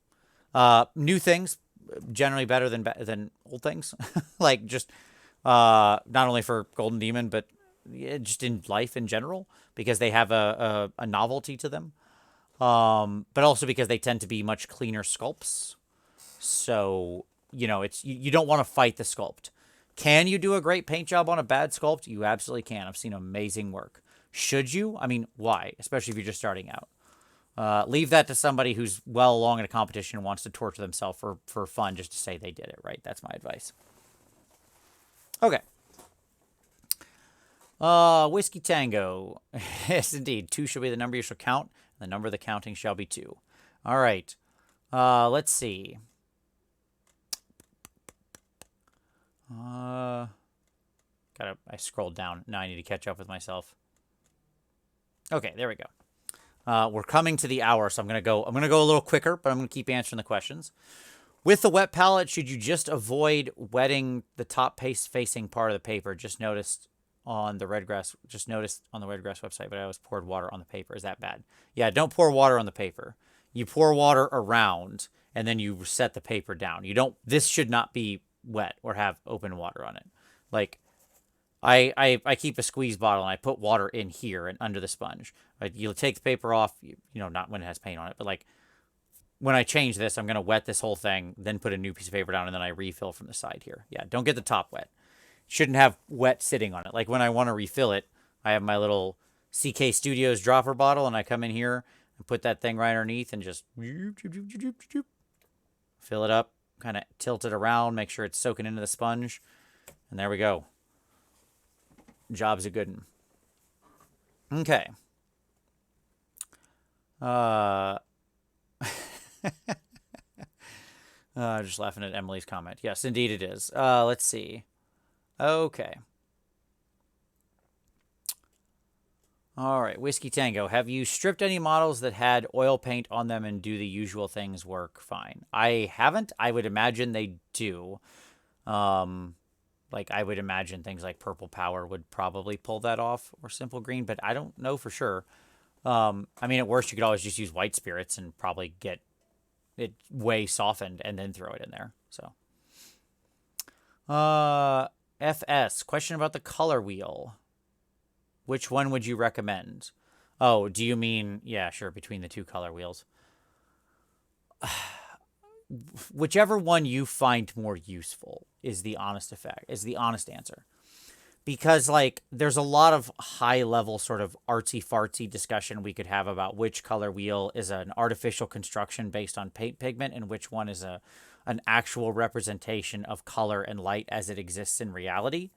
New things generally better than old things, like just not only for Golden Demon but just in life in general, because they have a novelty to them, but also because they tend to be much cleaner sculpts. So you don't want to fight the sculpt. Can you do a great paint job on a bad sculpt? You absolutely can. I've seen amazing work. Should you? I mean, why? Especially if you're just starting out. Leave that to somebody who's well along in a competition and wants to torture themselves for fun just to say they did it, right? That's my advice. Okay. Whiskey Tango. Yes, indeed. 2 shall be the number you shall count. The number of the counting shall be 2. All right. Let's see. I scrolled down. Now I need to catch up with myself. Okay, there we go. We're coming to the hour, so I'm gonna go a little quicker, but I'm gonna keep answering the questions. With the wet palette, should you just avoid wetting the top facing part of the paper? Just noticed on the Redgrass website, but I always poured water on the paper. Is that bad? Yeah, don't pour water on the paper. You pour water around, and then you set the paper down. This should not be wet or have open water on it. Like, I keep a squeeze bottle and I put water in here and under the sponge. Right? You'll take the paper off, not when it has paint on it, but like when I change this, I'm going to wet this whole thing, then put a new piece of paper down, and then I refill from the side here. Yeah, don't get the top wet. Shouldn't have wet sitting on it. Like when I want to refill it, I have my little CK Studios dropper bottle, and I come in here and put that thing right underneath and just fill it up, kind of tilt it around, make sure it's soaking into the sponge, and there we go. Job's a good one. Okay. Just laughing at Emily's comment. Yes, indeed it is. Let's see. Okay. All right, Whiskey Tango. Have you stripped any models that had oil paint on them, and do the usual things work fine? I haven't. I would imagine they do. Like I would imagine things like Purple Power would probably pull that off, or Simple Green, but I don't know for sure. I mean, at worst, you could always just use White Spirits and probably get it way softened and then throw it in there. So, FS, question about the color wheel. Which one would you recommend? Oh, do you mean, yeah, sure, between the two color wheels. Whichever one you find more useful is the honest answer. Because, like, there's a lot of high-level sort of artsy-fartsy discussion we could have about which color wheel is an artificial construction based on paint pigment and which one is an actual representation of color and light as it exists in reality.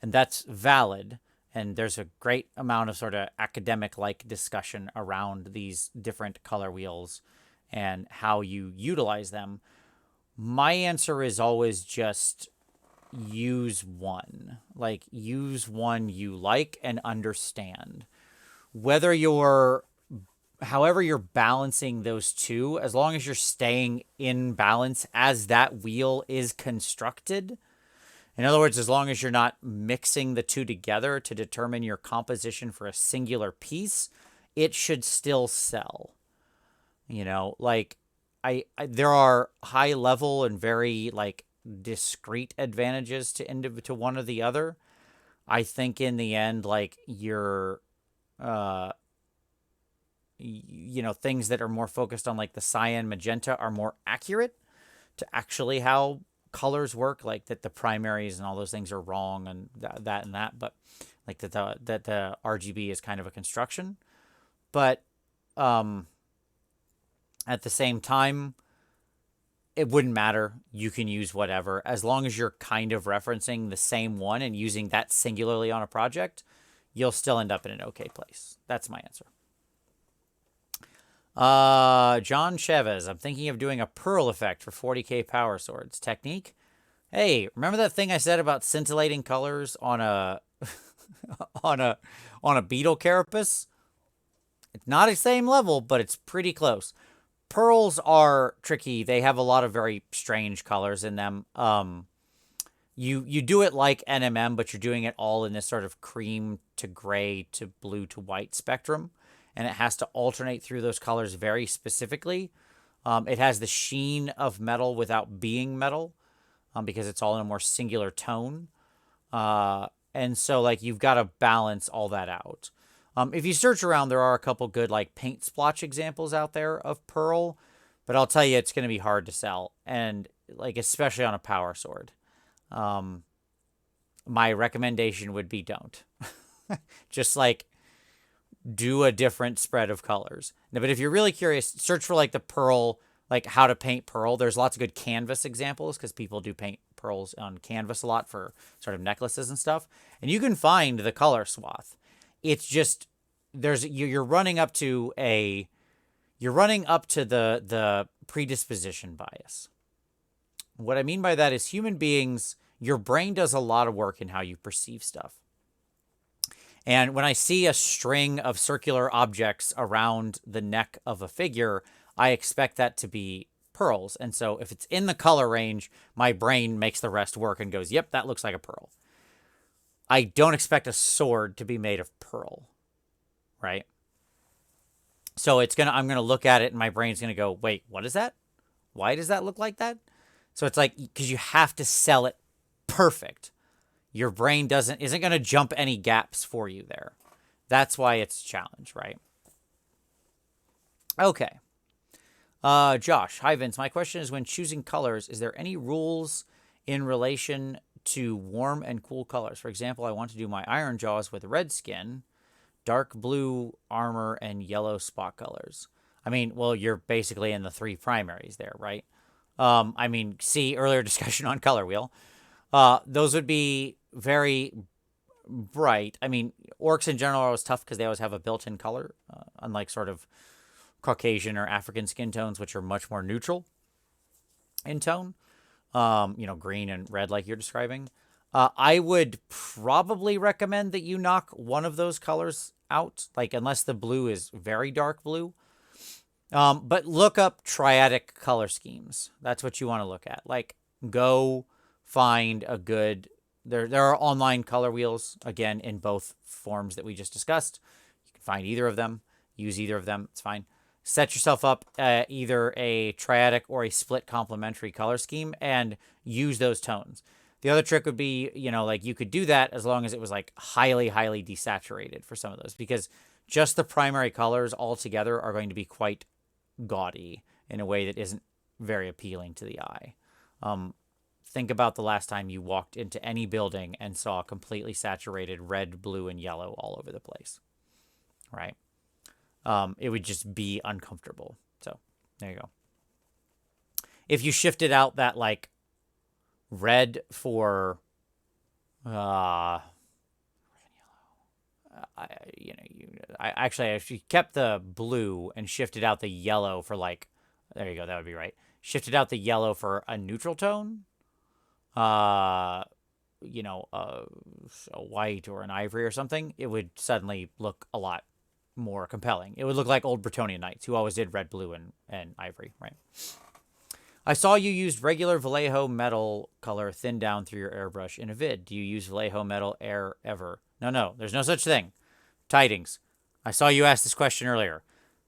And that's valid. And there's a great amount of sort of academic-like discussion around these different color wheels and how you utilize them. My answer is always just use one. Like, use one you like and understand. However you're balancing those two, as long as you're staying in balance as that wheel is constructed. In other words, as long as you're not mixing the two together to determine your composition for a singular piece, it should still sell. You know, like there are high level and very like discrete advantages to one or the other. I think in the end, like your things that are more focused on like the cyan magenta are more accurate to actually how colors work, like that the primaries and all those things are wrong and that, but like that the RGB is kind of a construction. But at the same time, it wouldn't matter. You can use whatever as long as you're kind of referencing the same one and using that singularly on a project. You'll still end up in an okay place. That's my answer. John Chavez, I'm thinking of doing a pearl effect for 40k power swords. Technique? Hey, remember that thing I said about scintillating colors on a on a beetle carapace? It's not the same level, but it's pretty close. Pearls are tricky. They have a lot of very strange colors in them. You do it like NMM, but you're doing it all in this sort of cream to gray to blue to white spectrum. And it has to alternate through those colors very specifically. It has the sheen of metal without being metal, because it's all in a more singular tone. And so, like, you've got to balance all that out. If you search around, there are a couple good, like, paint splotch examples out there of pearl. But I'll tell you, it's going to be hard to sell. And, like, especially on a power sword. My recommendation would be don't. Just, like, do a different spread of colors. Now, but if you're really curious, search for like the pearl, like how to paint pearl. There's lots of good canvas examples because people do paint pearls on canvas a lot for sort of necklaces and stuff. And you can find the color swath. It's just you're running up to the predisposition bias. What I mean by that is human beings, your brain does a lot of work in how you perceive stuff. And when I see a string of circular objects around the neck of a figure, I expect that to be pearls. And so if it's in the color range, my brain makes the rest work and goes, yep, that looks like a pearl. I don't expect a sword to be made of pearl, right? So I'm going to look at it and my brain's going to go, wait, what is that? Why does that look like that? So it's like, because you have to sell it perfect. Your brain isn't going to jump any gaps for you there. That's why it's a challenge, right? Okay. Josh, hi Vince. My question is, when choosing colors, is there any rules in relation to warm and cool colors? For example, I want to do my iron jaws with red skin, dark blue armor, and yellow spot colors. I mean, well, you're basically in the 3 primaries there, right? I mean, see earlier discussion on color wheel. Those would be very bright. I mean, orcs in general are always tough because they always have a built-in color, unlike sort of Caucasian or African skin tones, which are much more neutral in tone. Green and red like you're describing. I would probably recommend that you knock one of those colors out, like unless the blue is very dark blue. But look up triadic color schemes. That's what you want to look at. Like, go find a good... There are online color wheels, again, in both forms that we just discussed. You can find either of them. Use either of them. It's fine. Set yourself up either a triadic or a split complementary color scheme and use those tones. The other trick would be, like you could do that as long as it was like highly, highly desaturated for some of those, because just the primary colors altogether are going to be quite gaudy in a way that isn't very appealing to the eye. Think about the last time you walked into any building and saw completely saturated red, blue, and yellow all over the place, right? It would just be uncomfortable. So there you go. If you shifted out that like red for, I kept the blue and shifted out the yellow for like, there you go. That would be right. Shifted out the yellow for a neutral tone. A white or an ivory or something. It would suddenly look a lot more compelling. It would look like old Bretonian knights who always did red, blue, and ivory, right? I saw you used regular Vallejo metal color thinned down through your airbrush in a vid. Do you use Vallejo metal air ever? No, there's no such thing. Tidings. I saw you ask this question earlier.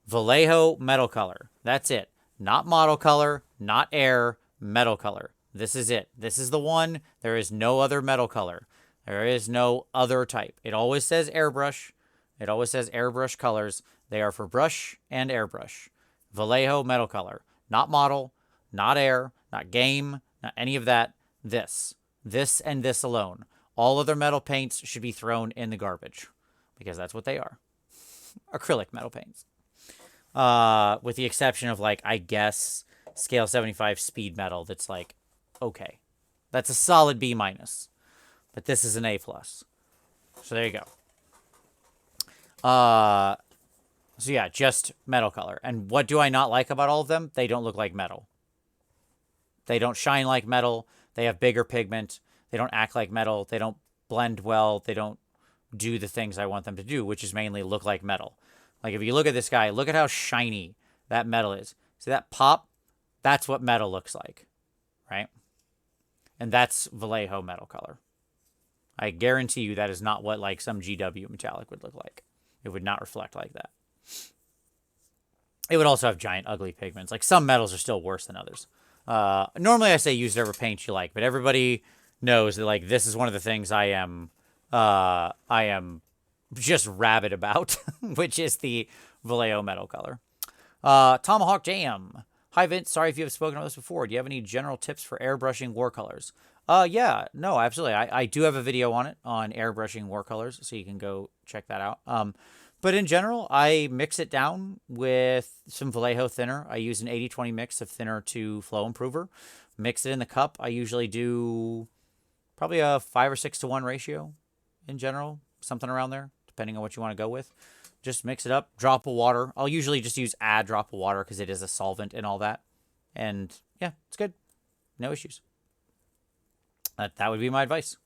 Vallejo metal color. That's it. Not model color, not air, metal color. This is it. This is the one. There is no other metal color. There is no other type. It always says airbrush. It always says airbrush colors. They are for brush and airbrush. Vallejo metal color. Not model, not air, not game, not any of that. This and this alone. All other metal paints should be thrown in the garbage because that's what they are. Acrylic metal paints. With the exception of, like, I guess, scale 75 speed metal that's like, okay. That's a solid B-. But this is an A+. So there you go. So yeah, just metal color. And what do I not like about all of them? They don't look like metal. They don't shine like metal. They have bigger pigment. They don't act like metal. They don't blend well. They don't do the things I want them to do, which is mainly look like metal. Like if you look at this guy, look at how shiny that metal is. See that pop? That's what metal looks like, right? And that's Vallejo metal color. I guarantee you that is not what like some GW metallic would look like. It would not reflect like that. It would also have giant ugly pigments. Like some metals are still worse than others. Normally I say use whatever paint you like, but everybody knows that like this is one of the things I am just rabid about, which is the Vallejo metal color. Tomahawk Jam. Hi Vince, sorry if you have spoken about this before. Do you have any general tips for airbrushing war colors? Yeah, no, absolutely. I do have a video on it, on airbrushing war colors, so you can go check that out. But in general, I mix it down with some Vallejo thinner. I use an 80-20 mix of thinner to flow improver. Mix it in the cup. I usually do probably a 5 or 6 to 1 ratio in general, something around there, depending on what you want to go with. Just mix it up, drop of water. I'll usually just use a drop of water because it is a solvent and all that. And yeah, it's good. No issues. That would be my advice.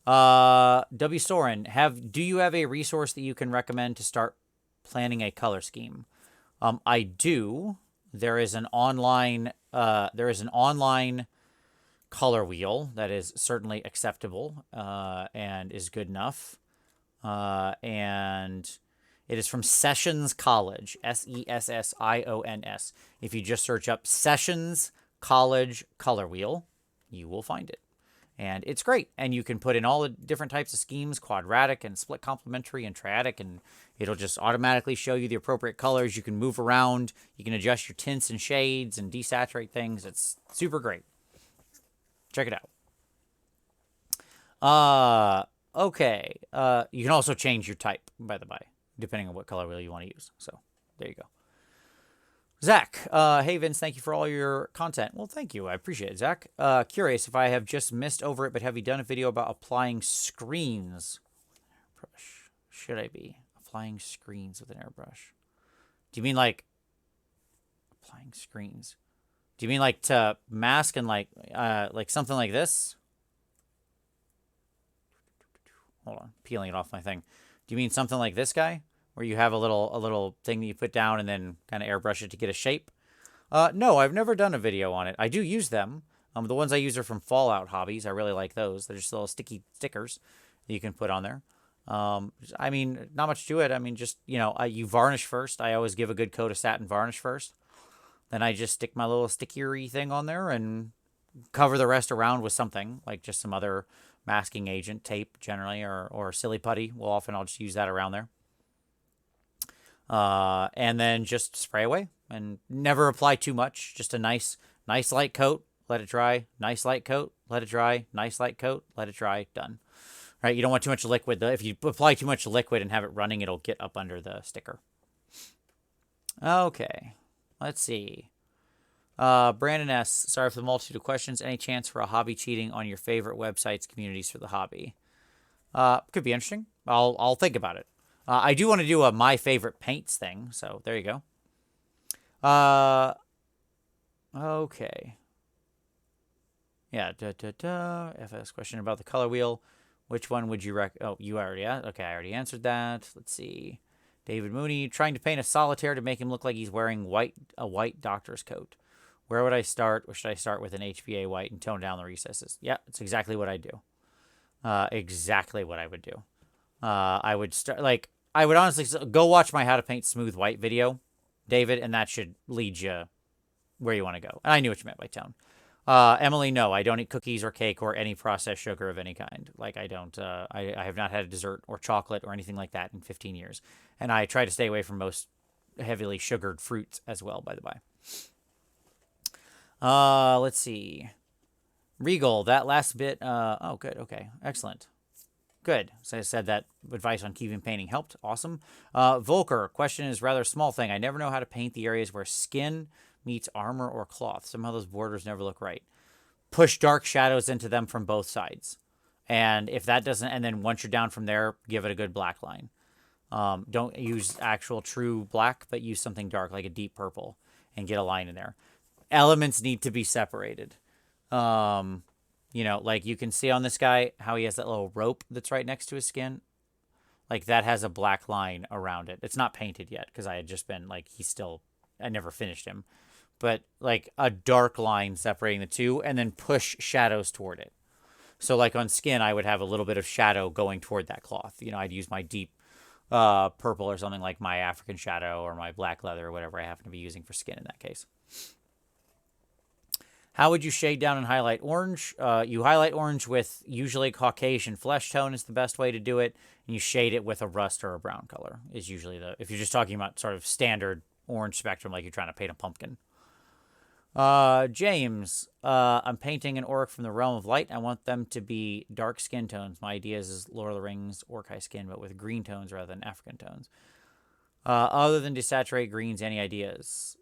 W. Soren, do you have a resource that you can recommend to start planning a color scheme? I do. There is an online color wheel that is certainly acceptable and is good enough. And it is from Sessions College, Sessions. If you just search up Sessions College color wheel, you will find it. And it's great. And you can put in all the different types of schemes, quadratic and split complementary and triadic, and it'll just automatically show you the appropriate colors. You can move around. You can adjust your tints and shades and desaturate things. It's super great. Check it out. Okay. You can also change your type, by the by, depending on what color wheel you want to use. So there you go. Zach, hey Vince, thank you for all your content. Well, thank you. I appreciate it, Zach. Curious if I have just missed over it, but have you done a video about applying screens? Airbrush. Should I be applying screens with an airbrush? Do you mean like applying screens? Do you mean like to mask and like something like this? Hold on, peeling it off my thing. Do you mean something like this guy? Where you have a little thing that you put down and then kind of airbrush it to get a shape? No, I've never done a video on it. I do use them. The ones I use are from Fallout Hobbies. I really like those. They're just little sticky stickers that you can put on there. I mean, not much to it. I mean, just, you varnish first. I always give a good coat of satin varnish first. Then I just stick my little stickery thing on there and cover the rest around with something, like just some other masking agent, tape generally, or silly putty. I'll just use that around there. And then just spray away and never apply too much. Just a nice light coat, let it dry, nice light coat, let it dry, nice light coat, let it dry, done. Right? You don't want too much liquid. If you apply too much liquid and have it running, it'll get up under the sticker. Okay. Let's see. Brandon S. Sorry for the multitude of questions. Any chance for a hobby cheating on your favorite websites, communities for the hobby? Could be interesting. I'll think about it. I do want to do a my favorite paints thing, so there you go. Okay. Yeah, FS question about the color wheel. Which one would you Oh, you already asked. Okay, I already answered that. Let's see. David Mooney, trying to paint a solitaire to make him look like he's wearing a white doctor's coat. Where would I start? Or should I start with an HBA white and tone down the recesses? Yeah, it's exactly what I do. Exactly what I would do. I would start, I would honestly go watch my How to Paint Smooth White video, David, and that should lead you where you want to go. And I knew what you meant by tone. Emily, no, I don't eat cookies or cake or any processed sugar of any kind. I have not had a dessert or chocolate or anything like that in 15 years. And I try to stay away from most heavily sugared fruits as well, by the by. Let's see. Regal, that last bit, oh, good, okay, excellent. Good. So I said that advice on keeping painting helped. Awesome. Volker, question is rather a small thing. I never know how to paint the areas where skin meets armor or cloth. Somehow those borders never look right. Push dark shadows into them from both sides. And if that doesn't, and then once you're down from there, give it a good black line. Don't use actual true black, but use something dark like a deep purple and get a line in there. Elements need to be separated. Like you can see on this guy how he has that little rope that's right next to his skin. Like that has a black line around it. It's not painted yet because I had just been I never finished him. But like a dark line separating the two and then push shadows toward it. So like on skin, I would have a little bit of shadow going toward that cloth. I'd use my deep purple or something like my African shadow or my black leather or whatever I happen to be using for skin in that case. How would you shade down and highlight orange? You highlight orange with usually Caucasian flesh tone is the best way to do it. And you shade it with a rust or a brown color is usually if you're just talking about sort of standard orange spectrum like you're trying to paint a pumpkin. James, I'm painting an orc from the realm of light. I want them to be dark skin tones. My idea is Lord of the Rings orc skin, but with green tones rather than African tones. Other than desaturate greens, any ideas?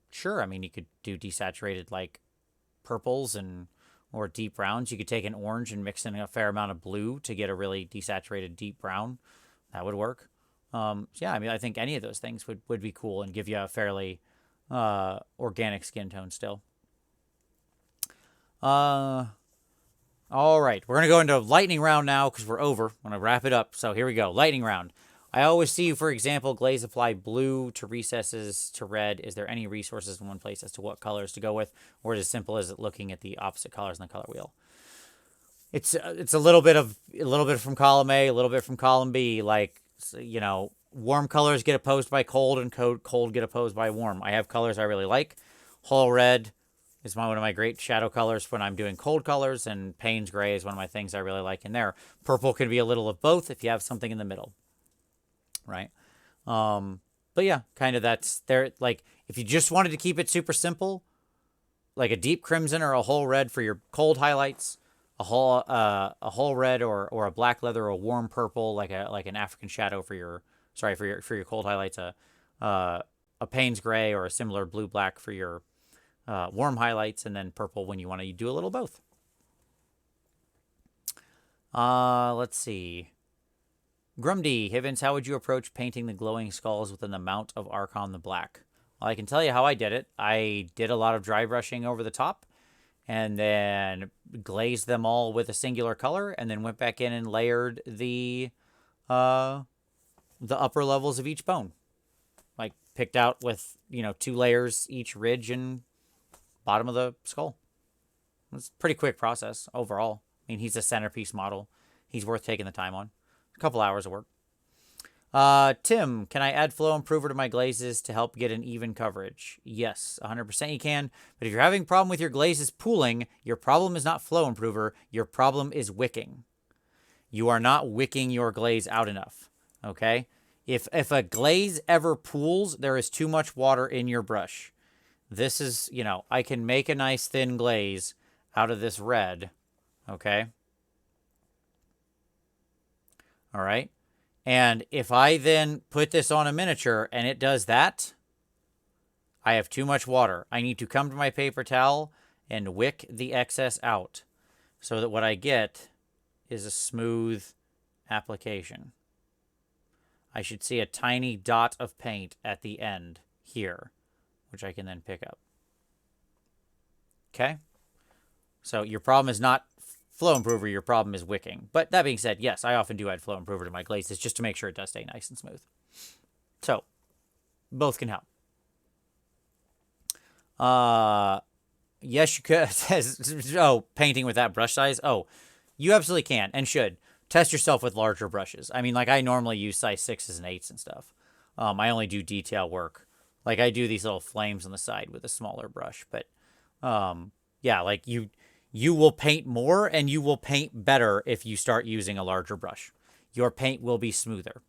Sure. I mean, you could do desaturated like purples or deep browns. You could take an orange and mix in a fair amount of blue to get a really desaturated deep brown. That would work. Yeah, I mean, I think any of those things would be cool and give you a fairly organic skin tone still. All right, we're gonna go into lightning round now because we're over. I'm gonna wrap it up. So here we go, lightning round. I always see you, for example, Glaze apply blue to recesses to red. Is there any resources in one place as to what colors to go with, or is it as simple as looking at the opposite colors in the color wheel? It's a little bit from column A, a little bit from column B. Warm colors get opposed by cold, and cold get opposed by warm. I have colors I really like. Whole red is one of my great shadow colors when I'm doing cold colors, and Payne's gray is one of my things I really like in there. Purple can be a little of both if you have something in the middle, right? But yeah, kind of that's there. Like if you just wanted to keep it super simple, like a deep crimson or a whole red for your cold highlights, a whole red or a black leather or a warm purple like an African shadow for your for your cold highlights, a Payne's gray or a similar blue black for your warm highlights, and then purple when you want to do a little both. Let's see. Grumdy, Hivens, how would you approach painting the glowing skulls with an amount of Archon the Black? Well, I can tell you how I did it. I did a lot of dry brushing over the top, and then glazed them all with a singular color, and then went back in and layered the upper levels of each bone. Like picked out with 2 layers each ridge and bottom of the skull. It's a pretty quick process overall. I mean, he's a centerpiece model. He's worth taking the time on. A couple hours of work. Tim, can I add flow improver to my glazes to help get an even coverage? Yes, 100% you can. But if you're having a problem with your glazes pooling, your problem is not flow improver. Your problem is wicking. You are not wicking your glaze out enough. Okay? If a glaze ever pools, there is too much water in your brush. This is, I can make a nice thin glaze out of this red. Okay? All right. And if I then put this on a miniature and it does that, I have too much water. I need to come to my paper towel and wick the excess out so that what I get is a smooth application. I should see a tiny dot of paint at the end here, which I can then pick up. Okay? So your problem is not flow improver, your problem is wicking. But that being said, yes, I often do add flow improver to my glazes just to make sure it does stay nice and smooth. So, both can help. Yes, you could. Painting with that brush size. Oh, you absolutely can and should. Test yourself with larger brushes. I mean, like I normally use size 6s and 8s and stuff. I only do detail work. Like I do these little flames on the side with a smaller brush. But, yeah, like you will paint more and you will paint better if you start using a larger brush. Your paint will be smoother.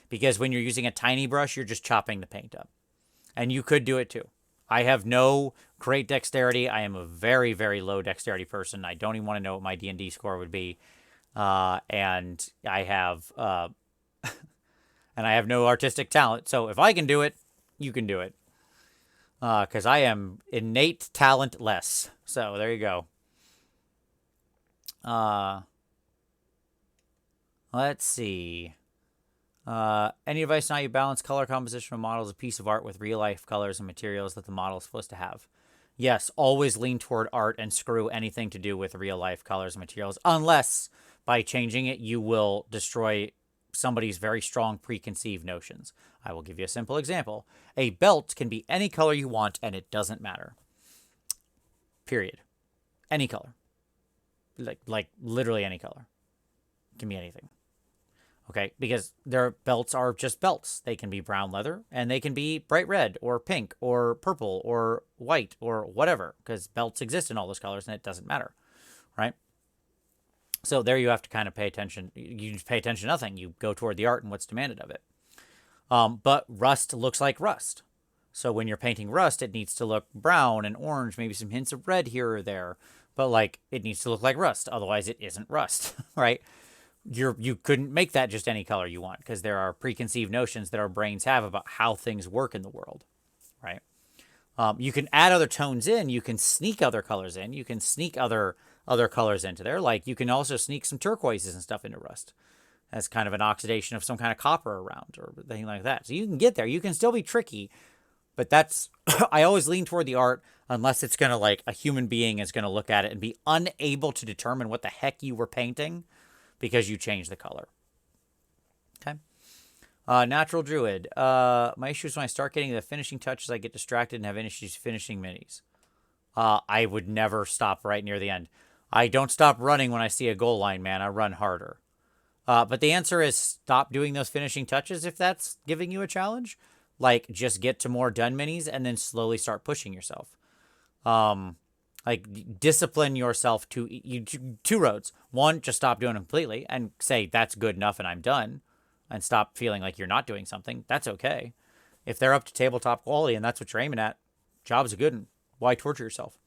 Because when you're using a tiny brush, you're just chopping the paint up. And you could do it too. I have no great dexterity. I am a very, very low dexterity person. I don't even want to know what my D&D score would be. And I have no artistic talent. So if I can do it, you can do it. Because I am innate talentless. So there you go. Let's see. Any advice on how you balance color composition of models, a piece of art with real life colors and materials that the model is supposed to have? Yes, always lean toward art and screw anything to do with real life colors and materials, unless by changing it you will destroy somebody's very strong preconceived notions. I will give you a simple example. A belt can be any color you want and it doesn't matter. Period. Any color. Like literally any color. It can be anything. Okay, because their belts are just belts. They can be brown leather, and they can be bright red, or pink, or purple, or white, or whatever, because belts exist in all those colors, and it doesn't matter, right? So there you have to kind of pay attention. You just pay attention to nothing. You go toward the art and what's demanded of it. But rust looks like rust. So when you're painting rust, it needs to look brown and orange, maybe some hints of red here or there. But, like, it needs to look like rust. Otherwise, it isn't rust, right? You couldn't make that just any color you want because there are preconceived notions that our brains have about how things work in the world, right? You can add other tones in. You can sneak other colors in. You can sneak other colors into there. Like, you can also sneak some turquoises and stuff into rust as kind of an oxidation of some kind of copper around or anything like that. So you can get there. You can still be tricky. But that's, I always lean toward the art unless it's going to, like, a human being is going to look at it and be unable to determine what the heck you were painting because you changed the color. Okay. Natural Druid. My issue is when I start getting the finishing touches, I get distracted and have issues finishing minis. I would never stop right near the end. I don't stop running when I see a goal line, man. I run harder. But the answer is stop doing those finishing touches if that's giving you a challenge. Like, just get to more done minis and then slowly start pushing yourself. Like, discipline yourself to two roads. One, just stop doing it completely and say that's good enough and I'm done, and stop feeling like you're not doing something. That's okay. If they're up to tabletop quality and that's what you're aiming at, job's a good one. Why torture yourself?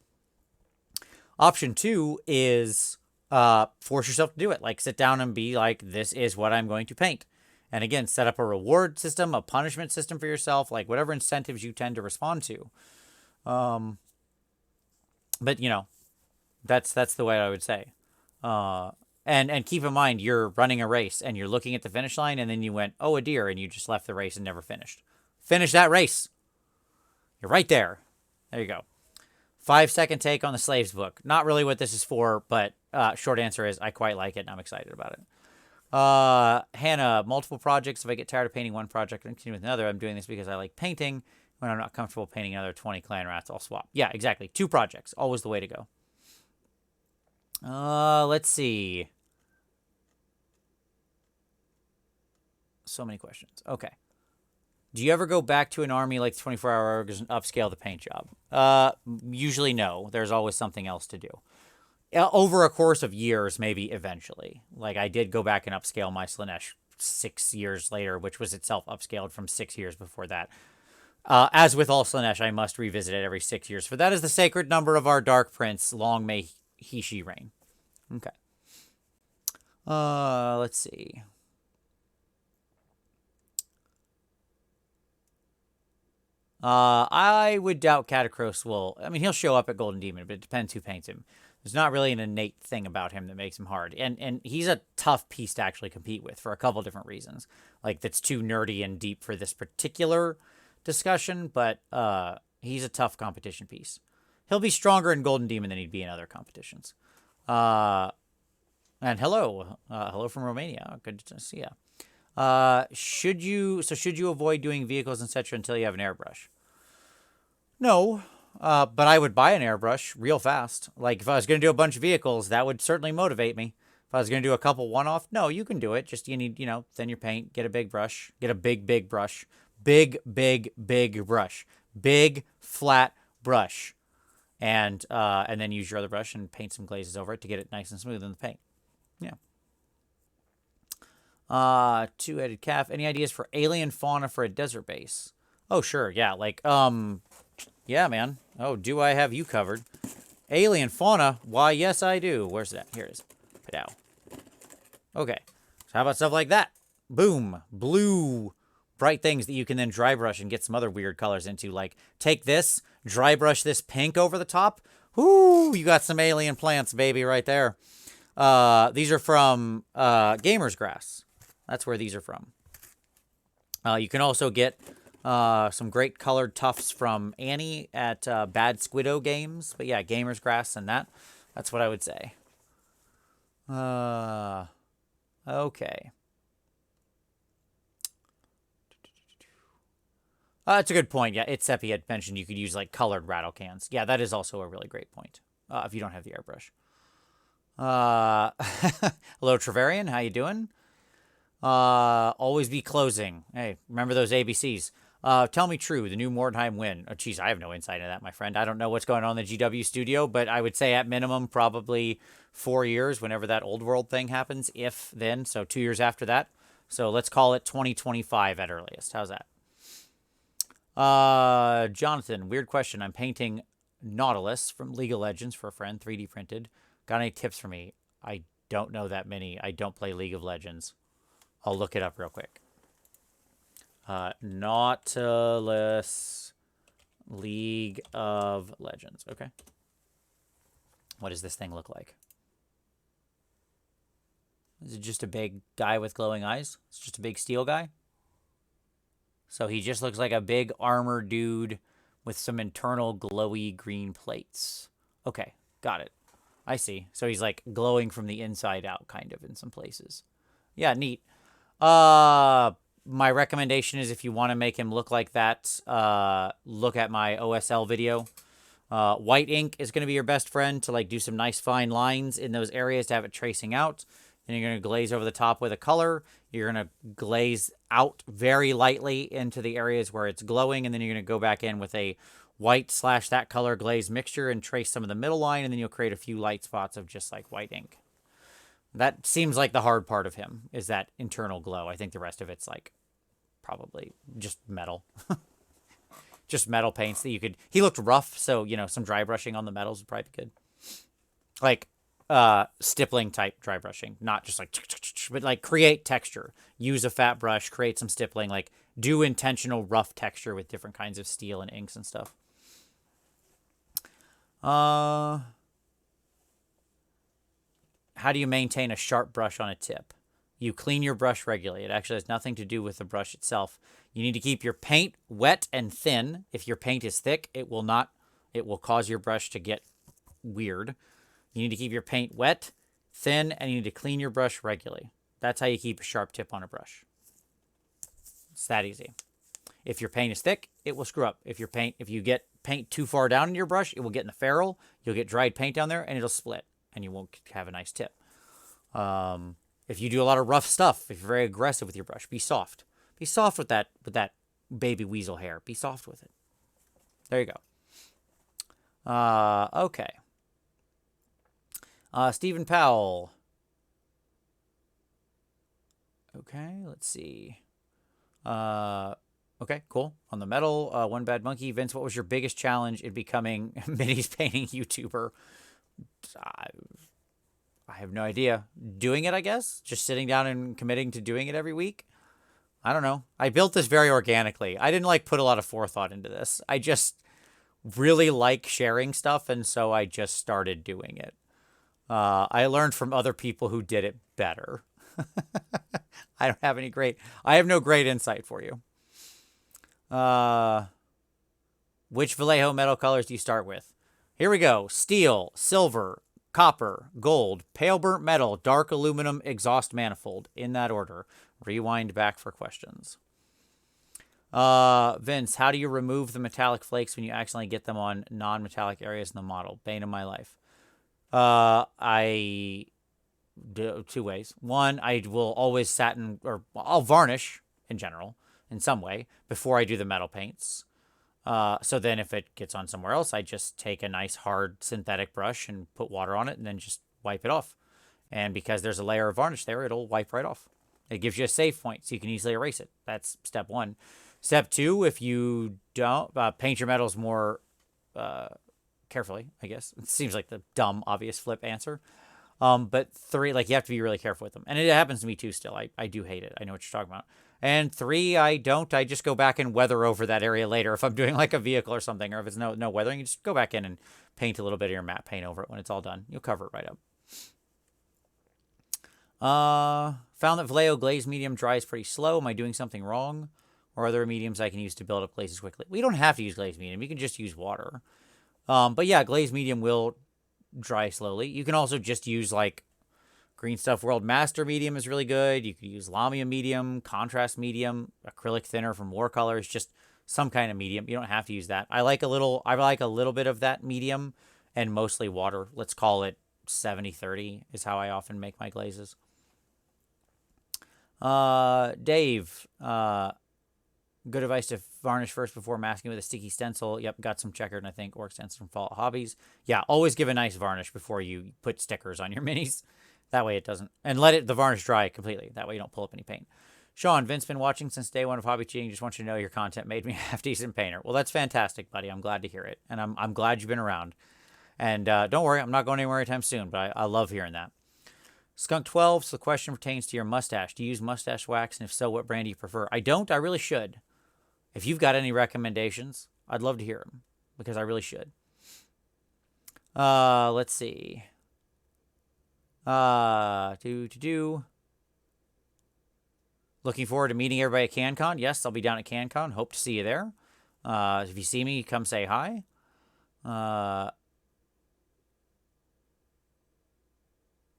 Option two is force yourself to do it. Like, sit down and be like, this is what I'm going to paint. And again, set up a reward system, a punishment system for yourself, like whatever incentives you tend to respond to. But you know, that's the way I would say. And keep in mind, you're running a race and you're looking at the finish line, and then you went, oh, a deer, and you just left the race and never finished. Finish that race. You're right there. There you go. 5-second take on the Slaves book. Not really what this is for, but short answer is I quite like it and I'm excited about it. Hannah, multiple projects. If I get tired of painting one project and continue with another, I'm doing this because I like painting. When I'm not comfortable painting another 20 clan rats, I'll swap. Yeah, exactly. 2 projects. Always the way to go. Let's see. So many questions. Okay. Do you ever go back to an army like 24-hour hours and upscale the paint job? Usually no. There's always something else to do. Over a course of years, maybe eventually. Like, I did go back and upscale my Slaanesh 6 years later, which was itself upscaled from 6 years before that. As with all Slaanesh, I must revisit it every 6 years, for that is the sacred number of our Dark Prince. Long may he reign. Okay. Let's see. I would doubt Catacross will... I mean, he'll show up at Golden Demon, but it depends who paints him. There's not really an innate thing about him that makes him hard. And he's a tough piece to actually compete with for a couple different reasons. Like, that's too nerdy and deep for this particular discussion, but he's a tough competition piece. He'll be stronger in Golden Demon than he'd be in other competitions. And hello. Hello from Romania. Good to see ya. Should you avoid doing vehicles, etc. until you have an airbrush? No, but I would buy an airbrush real fast. Like, if I was going to do a bunch of vehicles, that would certainly motivate me. If I was going to do a couple one-off, no, you can do it. Just, you need, thin your paint, get a big brush, get a big brush, big brush, big flat brush, and then use your other brush and paint some glazes over it to get it nice and smooth in the paint. Yeah. Two-headed calf. Any ideas for alien fauna for a desert base? Oh, sure. Yeah, like, yeah, man. Oh, do I have you covered? Alien fauna? Why, yes, I do. Where's that? Here it is. Pow. Okay. So how about stuff like that? Boom. Blue, bright things that you can then dry brush and get some other weird colors into. Like, take this, dry brush this pink over the top. Whoo, you got some alien plants, baby, right there. These are from Gamer's Grass. That's where these are from. You can also get some great colored tufts from Annie at Bad Squiddo Games. But yeah, Gamer's Grass and that. That's what I would say. Okay. That's a good point. Yeah, Itsepi had mentioned you could use like colored rattle cans. Yeah, that is also a really great point. If you don't have the airbrush. Hello, Trevarian. How you doing? Always be closing. Hey, remember those ABCs. Tell me true, the new Mordheim win. Oh, geez, I have no insight into that, my friend. I don't know what's going on in the GW studio, but I would say at minimum probably 4 years whenever that old world thing happens, if then. So 2 years after that. So let's call it 2025 at earliest. How's that? Jonathan, weird question. I'm painting Nautilus from League of Legends for a friend, 3D printed. Got any tips for me? I don't know that many. I don't play League of Legends. I'll look it up real quick. Nautilus League of Legends. Okay. What does this thing look like? Is it just a big guy with glowing eyes? It's just a big steel guy? So he just looks like a big armor dude with some internal glowy green plates. Okay, got it. I see. So he's like glowing from the inside out kind of in some places. Yeah, neat. My recommendation is if you want to make him look like that, look at my OSL video. White ink is going to be your best friend to like do some nice fine lines in those areas to have it tracing out. Then you're going to glaze over the top with a color. You're going to glaze out very lightly into the areas where it's glowing. And then you're going to go back in with a white / that color glaze mixture and trace some of the middle line, and then you'll create a few light spots of just like white ink. That seems like the hard part of him, is that internal glow. I think the rest of it's like probably just metal. Just metal paints that you could... He looked rough, so, you know, some dry brushing on the metals would probably be good. Like, stippling type dry brushing. Not just like... But, like, create texture. Use a fat brush, create some stippling. Like, do intentional rough texture with different kinds of steel and inks and stuff. How do you maintain a sharp brush on a tip? You clean your brush regularly. It actually has nothing to do with the brush itself. You need to keep your paint wet and thin. If your paint is thick, it will cause your brush to get weird. You need to keep your paint wet, thin, and you need to clean your brush regularly. That's how you keep a sharp tip on a brush. It's that easy. If your paint is thick, it will screw up. If you get paint too far down in your brush, it will get in the ferrule. You'll get dried paint down there, and it'll split, and you won't have a nice tip. If you do a lot of rough stuff, if you're very aggressive with your brush, be soft. Be soft with that baby weasel hair. Be soft with it. There you go. Okay. Stephen Powell. Okay, let's see. Okay, cool. On the metal, One Bad Monkey. Vince, what was your biggest challenge in becoming minis painting YouTuber? I have no idea. Doing it, I guess? Just sitting down and committing to doing it every week? I don't know. I built this very organically. I didn't like put a lot of forethought into this. I just really like sharing stuff, and so I just started doing it. I learned from other people who did it better. I have no great insight for you. Which Vallejo metal colors do you start with? Here we go. Steel, silver, copper, gold, pale burnt metal, dark aluminum, exhaust manifold. In that order. Rewind back for questions. Vince, how do you remove the metallic flakes when you accidentally get them on non-metallic areas in the model? Bane of my life. I do 2 ways. One, I will always I'll varnish in general in some way before I do the metal paints. So then if it gets on somewhere else, I just take a nice hard synthetic brush and put water on it and then just wipe it off. And because there's a layer of varnish there, it'll wipe right off. It gives you a save point so you can easily erase it. That's step 1. Step 2, if you don't paint your metals more carefully, I guess. It seems like the dumb, obvious flip answer. But 3, like, you have to be really careful with them. And it happens to me too still. I do hate it. I know what you're talking about. And 3, I just go back and weather over that area later. If I'm doing like a vehicle or something, or if it's no weathering, you just go back in and paint a little bit of your matte paint over it when it's all done. You'll cover it right up. Found that Vallejo glaze medium dries pretty slow. Am I doing something wrong? Or are there mediums I can use to build up glazes quickly? We don't have to use glaze medium. You can just use water. But yeah, glaze medium will dry slowly. You can also just use like Green Stuff World Master medium is really good. You could use Lamia medium, contrast medium, acrylic thinner from Watercolors, just some kind of medium. You don't have to use that. I like a little bit of that medium and mostly water. Let's call it 70-30 is how I often make my glazes. Dave, good advice to varnish first before masking with a sticky stencil. Yep, got some checkered, I think, orc stencil from Fallout Hobbies. Yeah, always give a nice varnish before you put stickers on your minis. That way it doesn't... And let the varnish dry completely. That way you don't pull up any paint. Sean, Vince, been watching since day 1 of Hobby Cheating. Just want you to know your content made me a half-decent painter. Well, that's fantastic, buddy. I'm glad to hear it. And I'm glad you've been around. And don't worry, I'm not going anywhere anytime soon, but I love hearing that. Skunk 12, so the question pertains to your mustache. Do you use mustache wax? And if so, what brand do you prefer? I don't. I really should. If you've got any recommendations, I'd love to hear them, because I really should. Let's see. Looking forward to meeting everybody at CanCon. Yes, I'll be down at CanCon. Hope to see you there. If you see me, come say hi.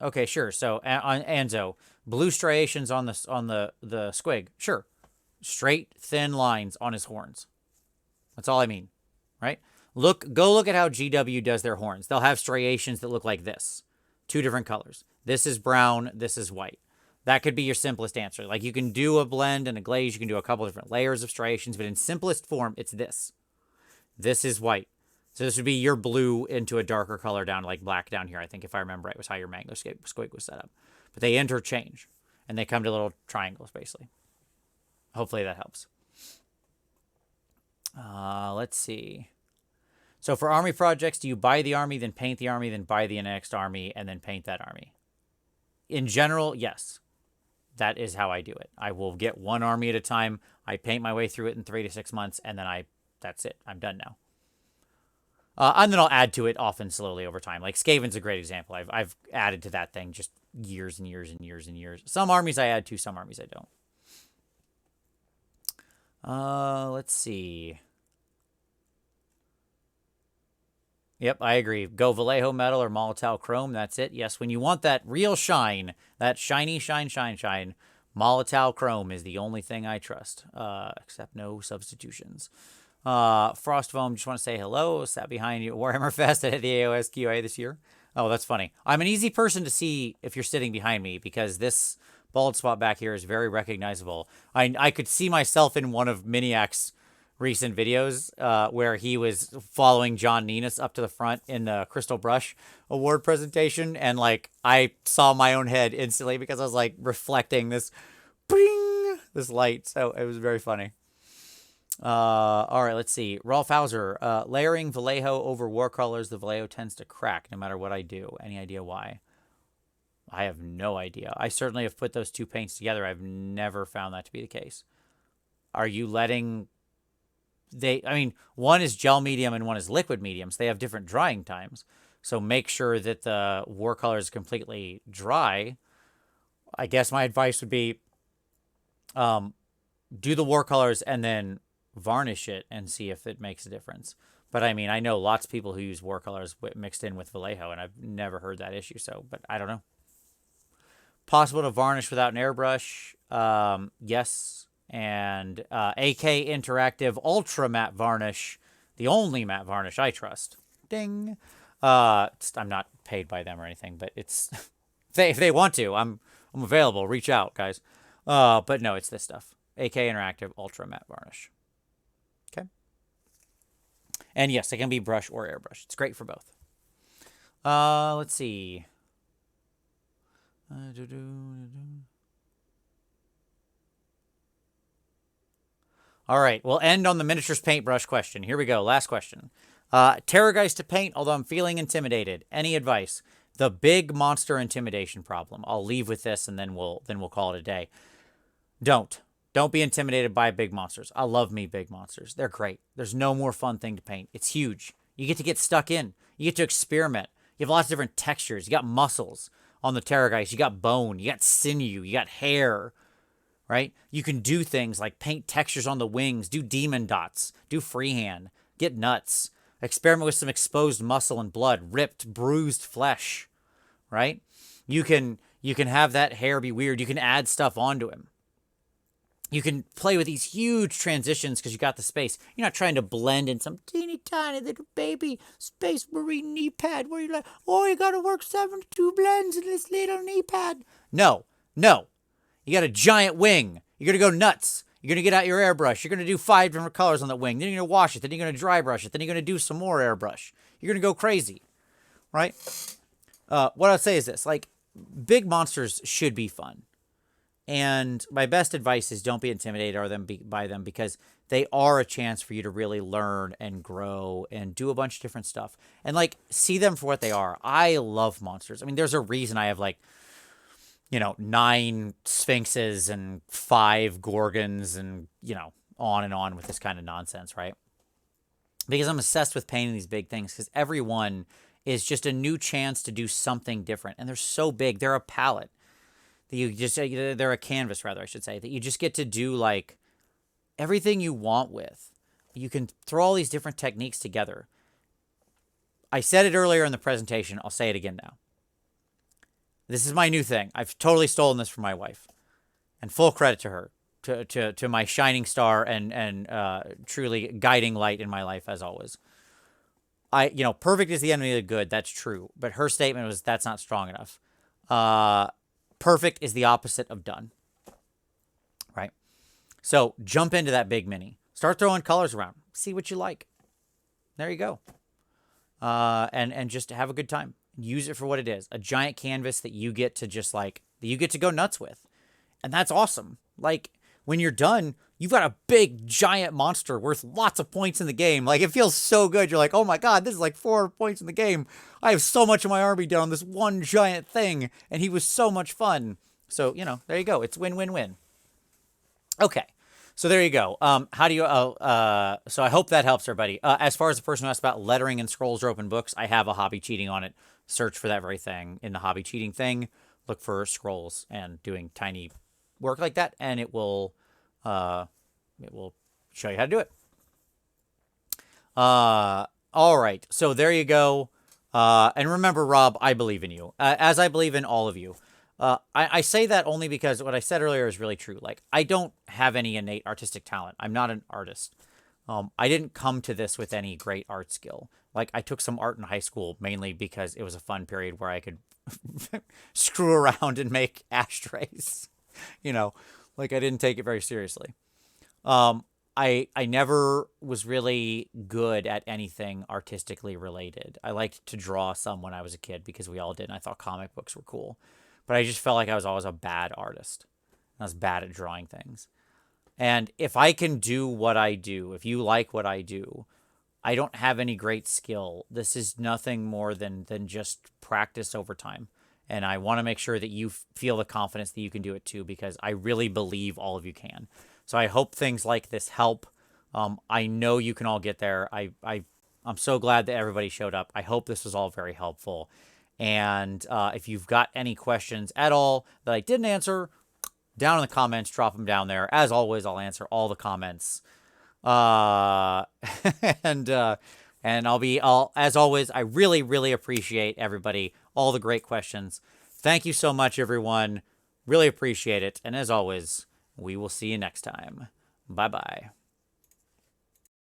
Okay, sure. So on Anzo, blue striations on the squig. Sure. Straight, thin lines on his horns. That's all I mean, right? Go look at how GW does their horns. They'll have striations that look like this. 2 different colors. This is brown, this is white. That could be your simplest answer. Like, you can do a blend and a glaze, you can do a couple different layers of striations, but in simplest form, it's this. This is white. So this would be your blue into a darker color down, like black down here. I think if I remember right, was how your mango squig was set up. But they interchange, and they come to little triangles, basically. Hopefully that helps. Let's see. So for army projects, do you buy the army, then paint the army, then buy the next army, and then paint that army? In general, yes. That is how I do it. I will get one army at a time. I paint my way through it in 3 to 6 months, and then that's it. I'm done now. And then I'll add to it often slowly over time. Like Skaven's a great example. I've added to that thing just years and years and years and years. Some armies I add to, some armies I don't. Let's see. Yep, I agree. Go Vallejo metal or Molotov chrome. That's it. Yes, when you want that real shine, that shiny shine, Molotov chrome is the only thing I trust. Except no substitutions. Frost Foam, just want to say hello. Sat behind you at Warhammer Fest at the AOS QA this year. Oh, that's funny. I'm an easy person to see if you're sitting behind me because this bald spot back here is very recognizable. I could see myself in one of Miniac's recent videos where he was following John Ninus up to the front in the Crystal Brush award presentation, and like I saw my own head instantly because I was like reflecting this light. So it was very funny. All right, let's see. Rolf Hauser, layering Vallejo over war colors, the Vallejo tends to crack no matter what I do. Any idea why? I have no idea. I certainly have put those two paints together. I've never found that to be the case. Are you letting... I mean, one is gel medium and one is liquid medium, so they have different drying times. So make sure that the war color is completely dry. I guess my advice would be do the war colors and then varnish it and see if it makes a difference. But I mean, I know lots of people who use war colors mixed in with Vallejo, and I've never heard that issue. So, but I don't know. Possible to varnish without an airbrush? Yes. And AK Interactive Ultra Matte Varnish, the only matte varnish I trust. Ding. I'm not paid by them or anything, but it's if they want to, I'm available. Reach out, guys. But no, it's this stuff. AK Interactive Ultra Matte Varnish. Okay. And yes, it can be brush or airbrush. It's great for both. Let's see. All right, we'll end on the miniatures paintbrush question. Here we go, last question. Terrorgeist to paint, although I'm feeling intimidated. Any advice? The big monster intimidation problem. I'll leave with this, and then we'll call it a day. Don't be intimidated by big monsters. I love me big monsters. They're great. There's no more fun thing to paint. It's huge. You get stuck in. You get to experiment. You have lots of different textures. You got muscles on the Terrorgeist. You got bone. You got sinew. You got hair. Right? You can do things like paint textures on the wings, do demon dots, do freehand, get nuts, experiment with some exposed muscle and blood, ripped, bruised flesh, right? You can have that hair be weird. You can add stuff onto him. You can play with these huge transitions because you got the space. You're not trying to blend in some teeny tiny little baby space marine knee pad where you're like, oh, you got to work 72 blends in this little knee pad. No. You got a giant wing. You're going to go nuts. You're going to get out your airbrush. You're going to do 5 different colors on that wing. Then you're going to wash it. Then you're going to dry brush it. Then you're going to do some more airbrush. You're going to go crazy, right? What I'd say is this. Like, big monsters should be fun. And my best advice is don't be intimidated by them because they are a chance for you to really learn and grow and do a bunch of different stuff. And, like, see them for what they are. I love monsters. I mean, there's a reason I have, like, 9 sphinxes and 5 gorgons and, on and on with this kind of nonsense, right? Because I'm obsessed with painting these big things because every one is just a new chance to do something different. And they're so big. They're a palette. They're a canvas, rather, I should say, that you just get to do, like, everything you want with. You can throw all these different techniques together. I said it earlier in the presentation. I'll say it again now. This is my new thing. I've totally stolen this from my wife. And full credit to her, to my shining star and truly guiding light in my life, as always. Perfect is the enemy of the good. That's true. But her statement was, that's not strong enough. Perfect is the opposite of done. Right? So jump into that big mini. Start throwing colors around. See what you like. There you go. And just have a good time. Use it for what it is. A giant canvas that you get to just like, that you get to go nuts with. And that's awesome. Like, when you're done, you've got a big, giant monster worth lots of points in the game. Like, it feels so good. You're like, oh my god, this is like 4 points in the game. I have so much of my army done on this one giant thing, and he was so much fun. So, you know, there you go. It's win-win-win. Okay. So there you go. How do you, so I hope that helps everybody. As far as the person who asked about lettering and scrolls or open books, I have a hobby cheating on it. Search for that very thing in the hobby cheating thing. Look for scrolls and doing tiny work like that, and it will show you how to do it. All right. So there you go. And remember, Rob, I believe in you, as I believe in all of you. I say that only because what I said earlier is really true. Like, I don't have any innate artistic talent. I'm not an artist. I didn't come to this with any great art skill. Like, I took some art in high school mainly because it was a fun period where I could screw around and make ashtrays. You know, like, I didn't take it very seriously. I never was really good at anything artistically related. I liked to draw some when I was a kid because we all did, and I thought comic books were cool. But I just felt like I was always a bad artist. I was bad at drawing things. And if I can do what I do, if you like what I do, I don't have any great skill. This is nothing more than just practice over time. And I want to make sure that you feel the confidence that you can do it too, because I really believe all of you can. So I hope things like this help. I know you can all get there. I'm so glad that everybody showed up. I hope this was all very helpful. And if you've got any questions at all that I didn't answer, down in the comments, drop them down there. As always, I'll answer all the comments. And as always, I really, really appreciate everybody, all the great questions. Thank you so much, everyone. Really appreciate it. And as always, we will see you next time. Bye-bye.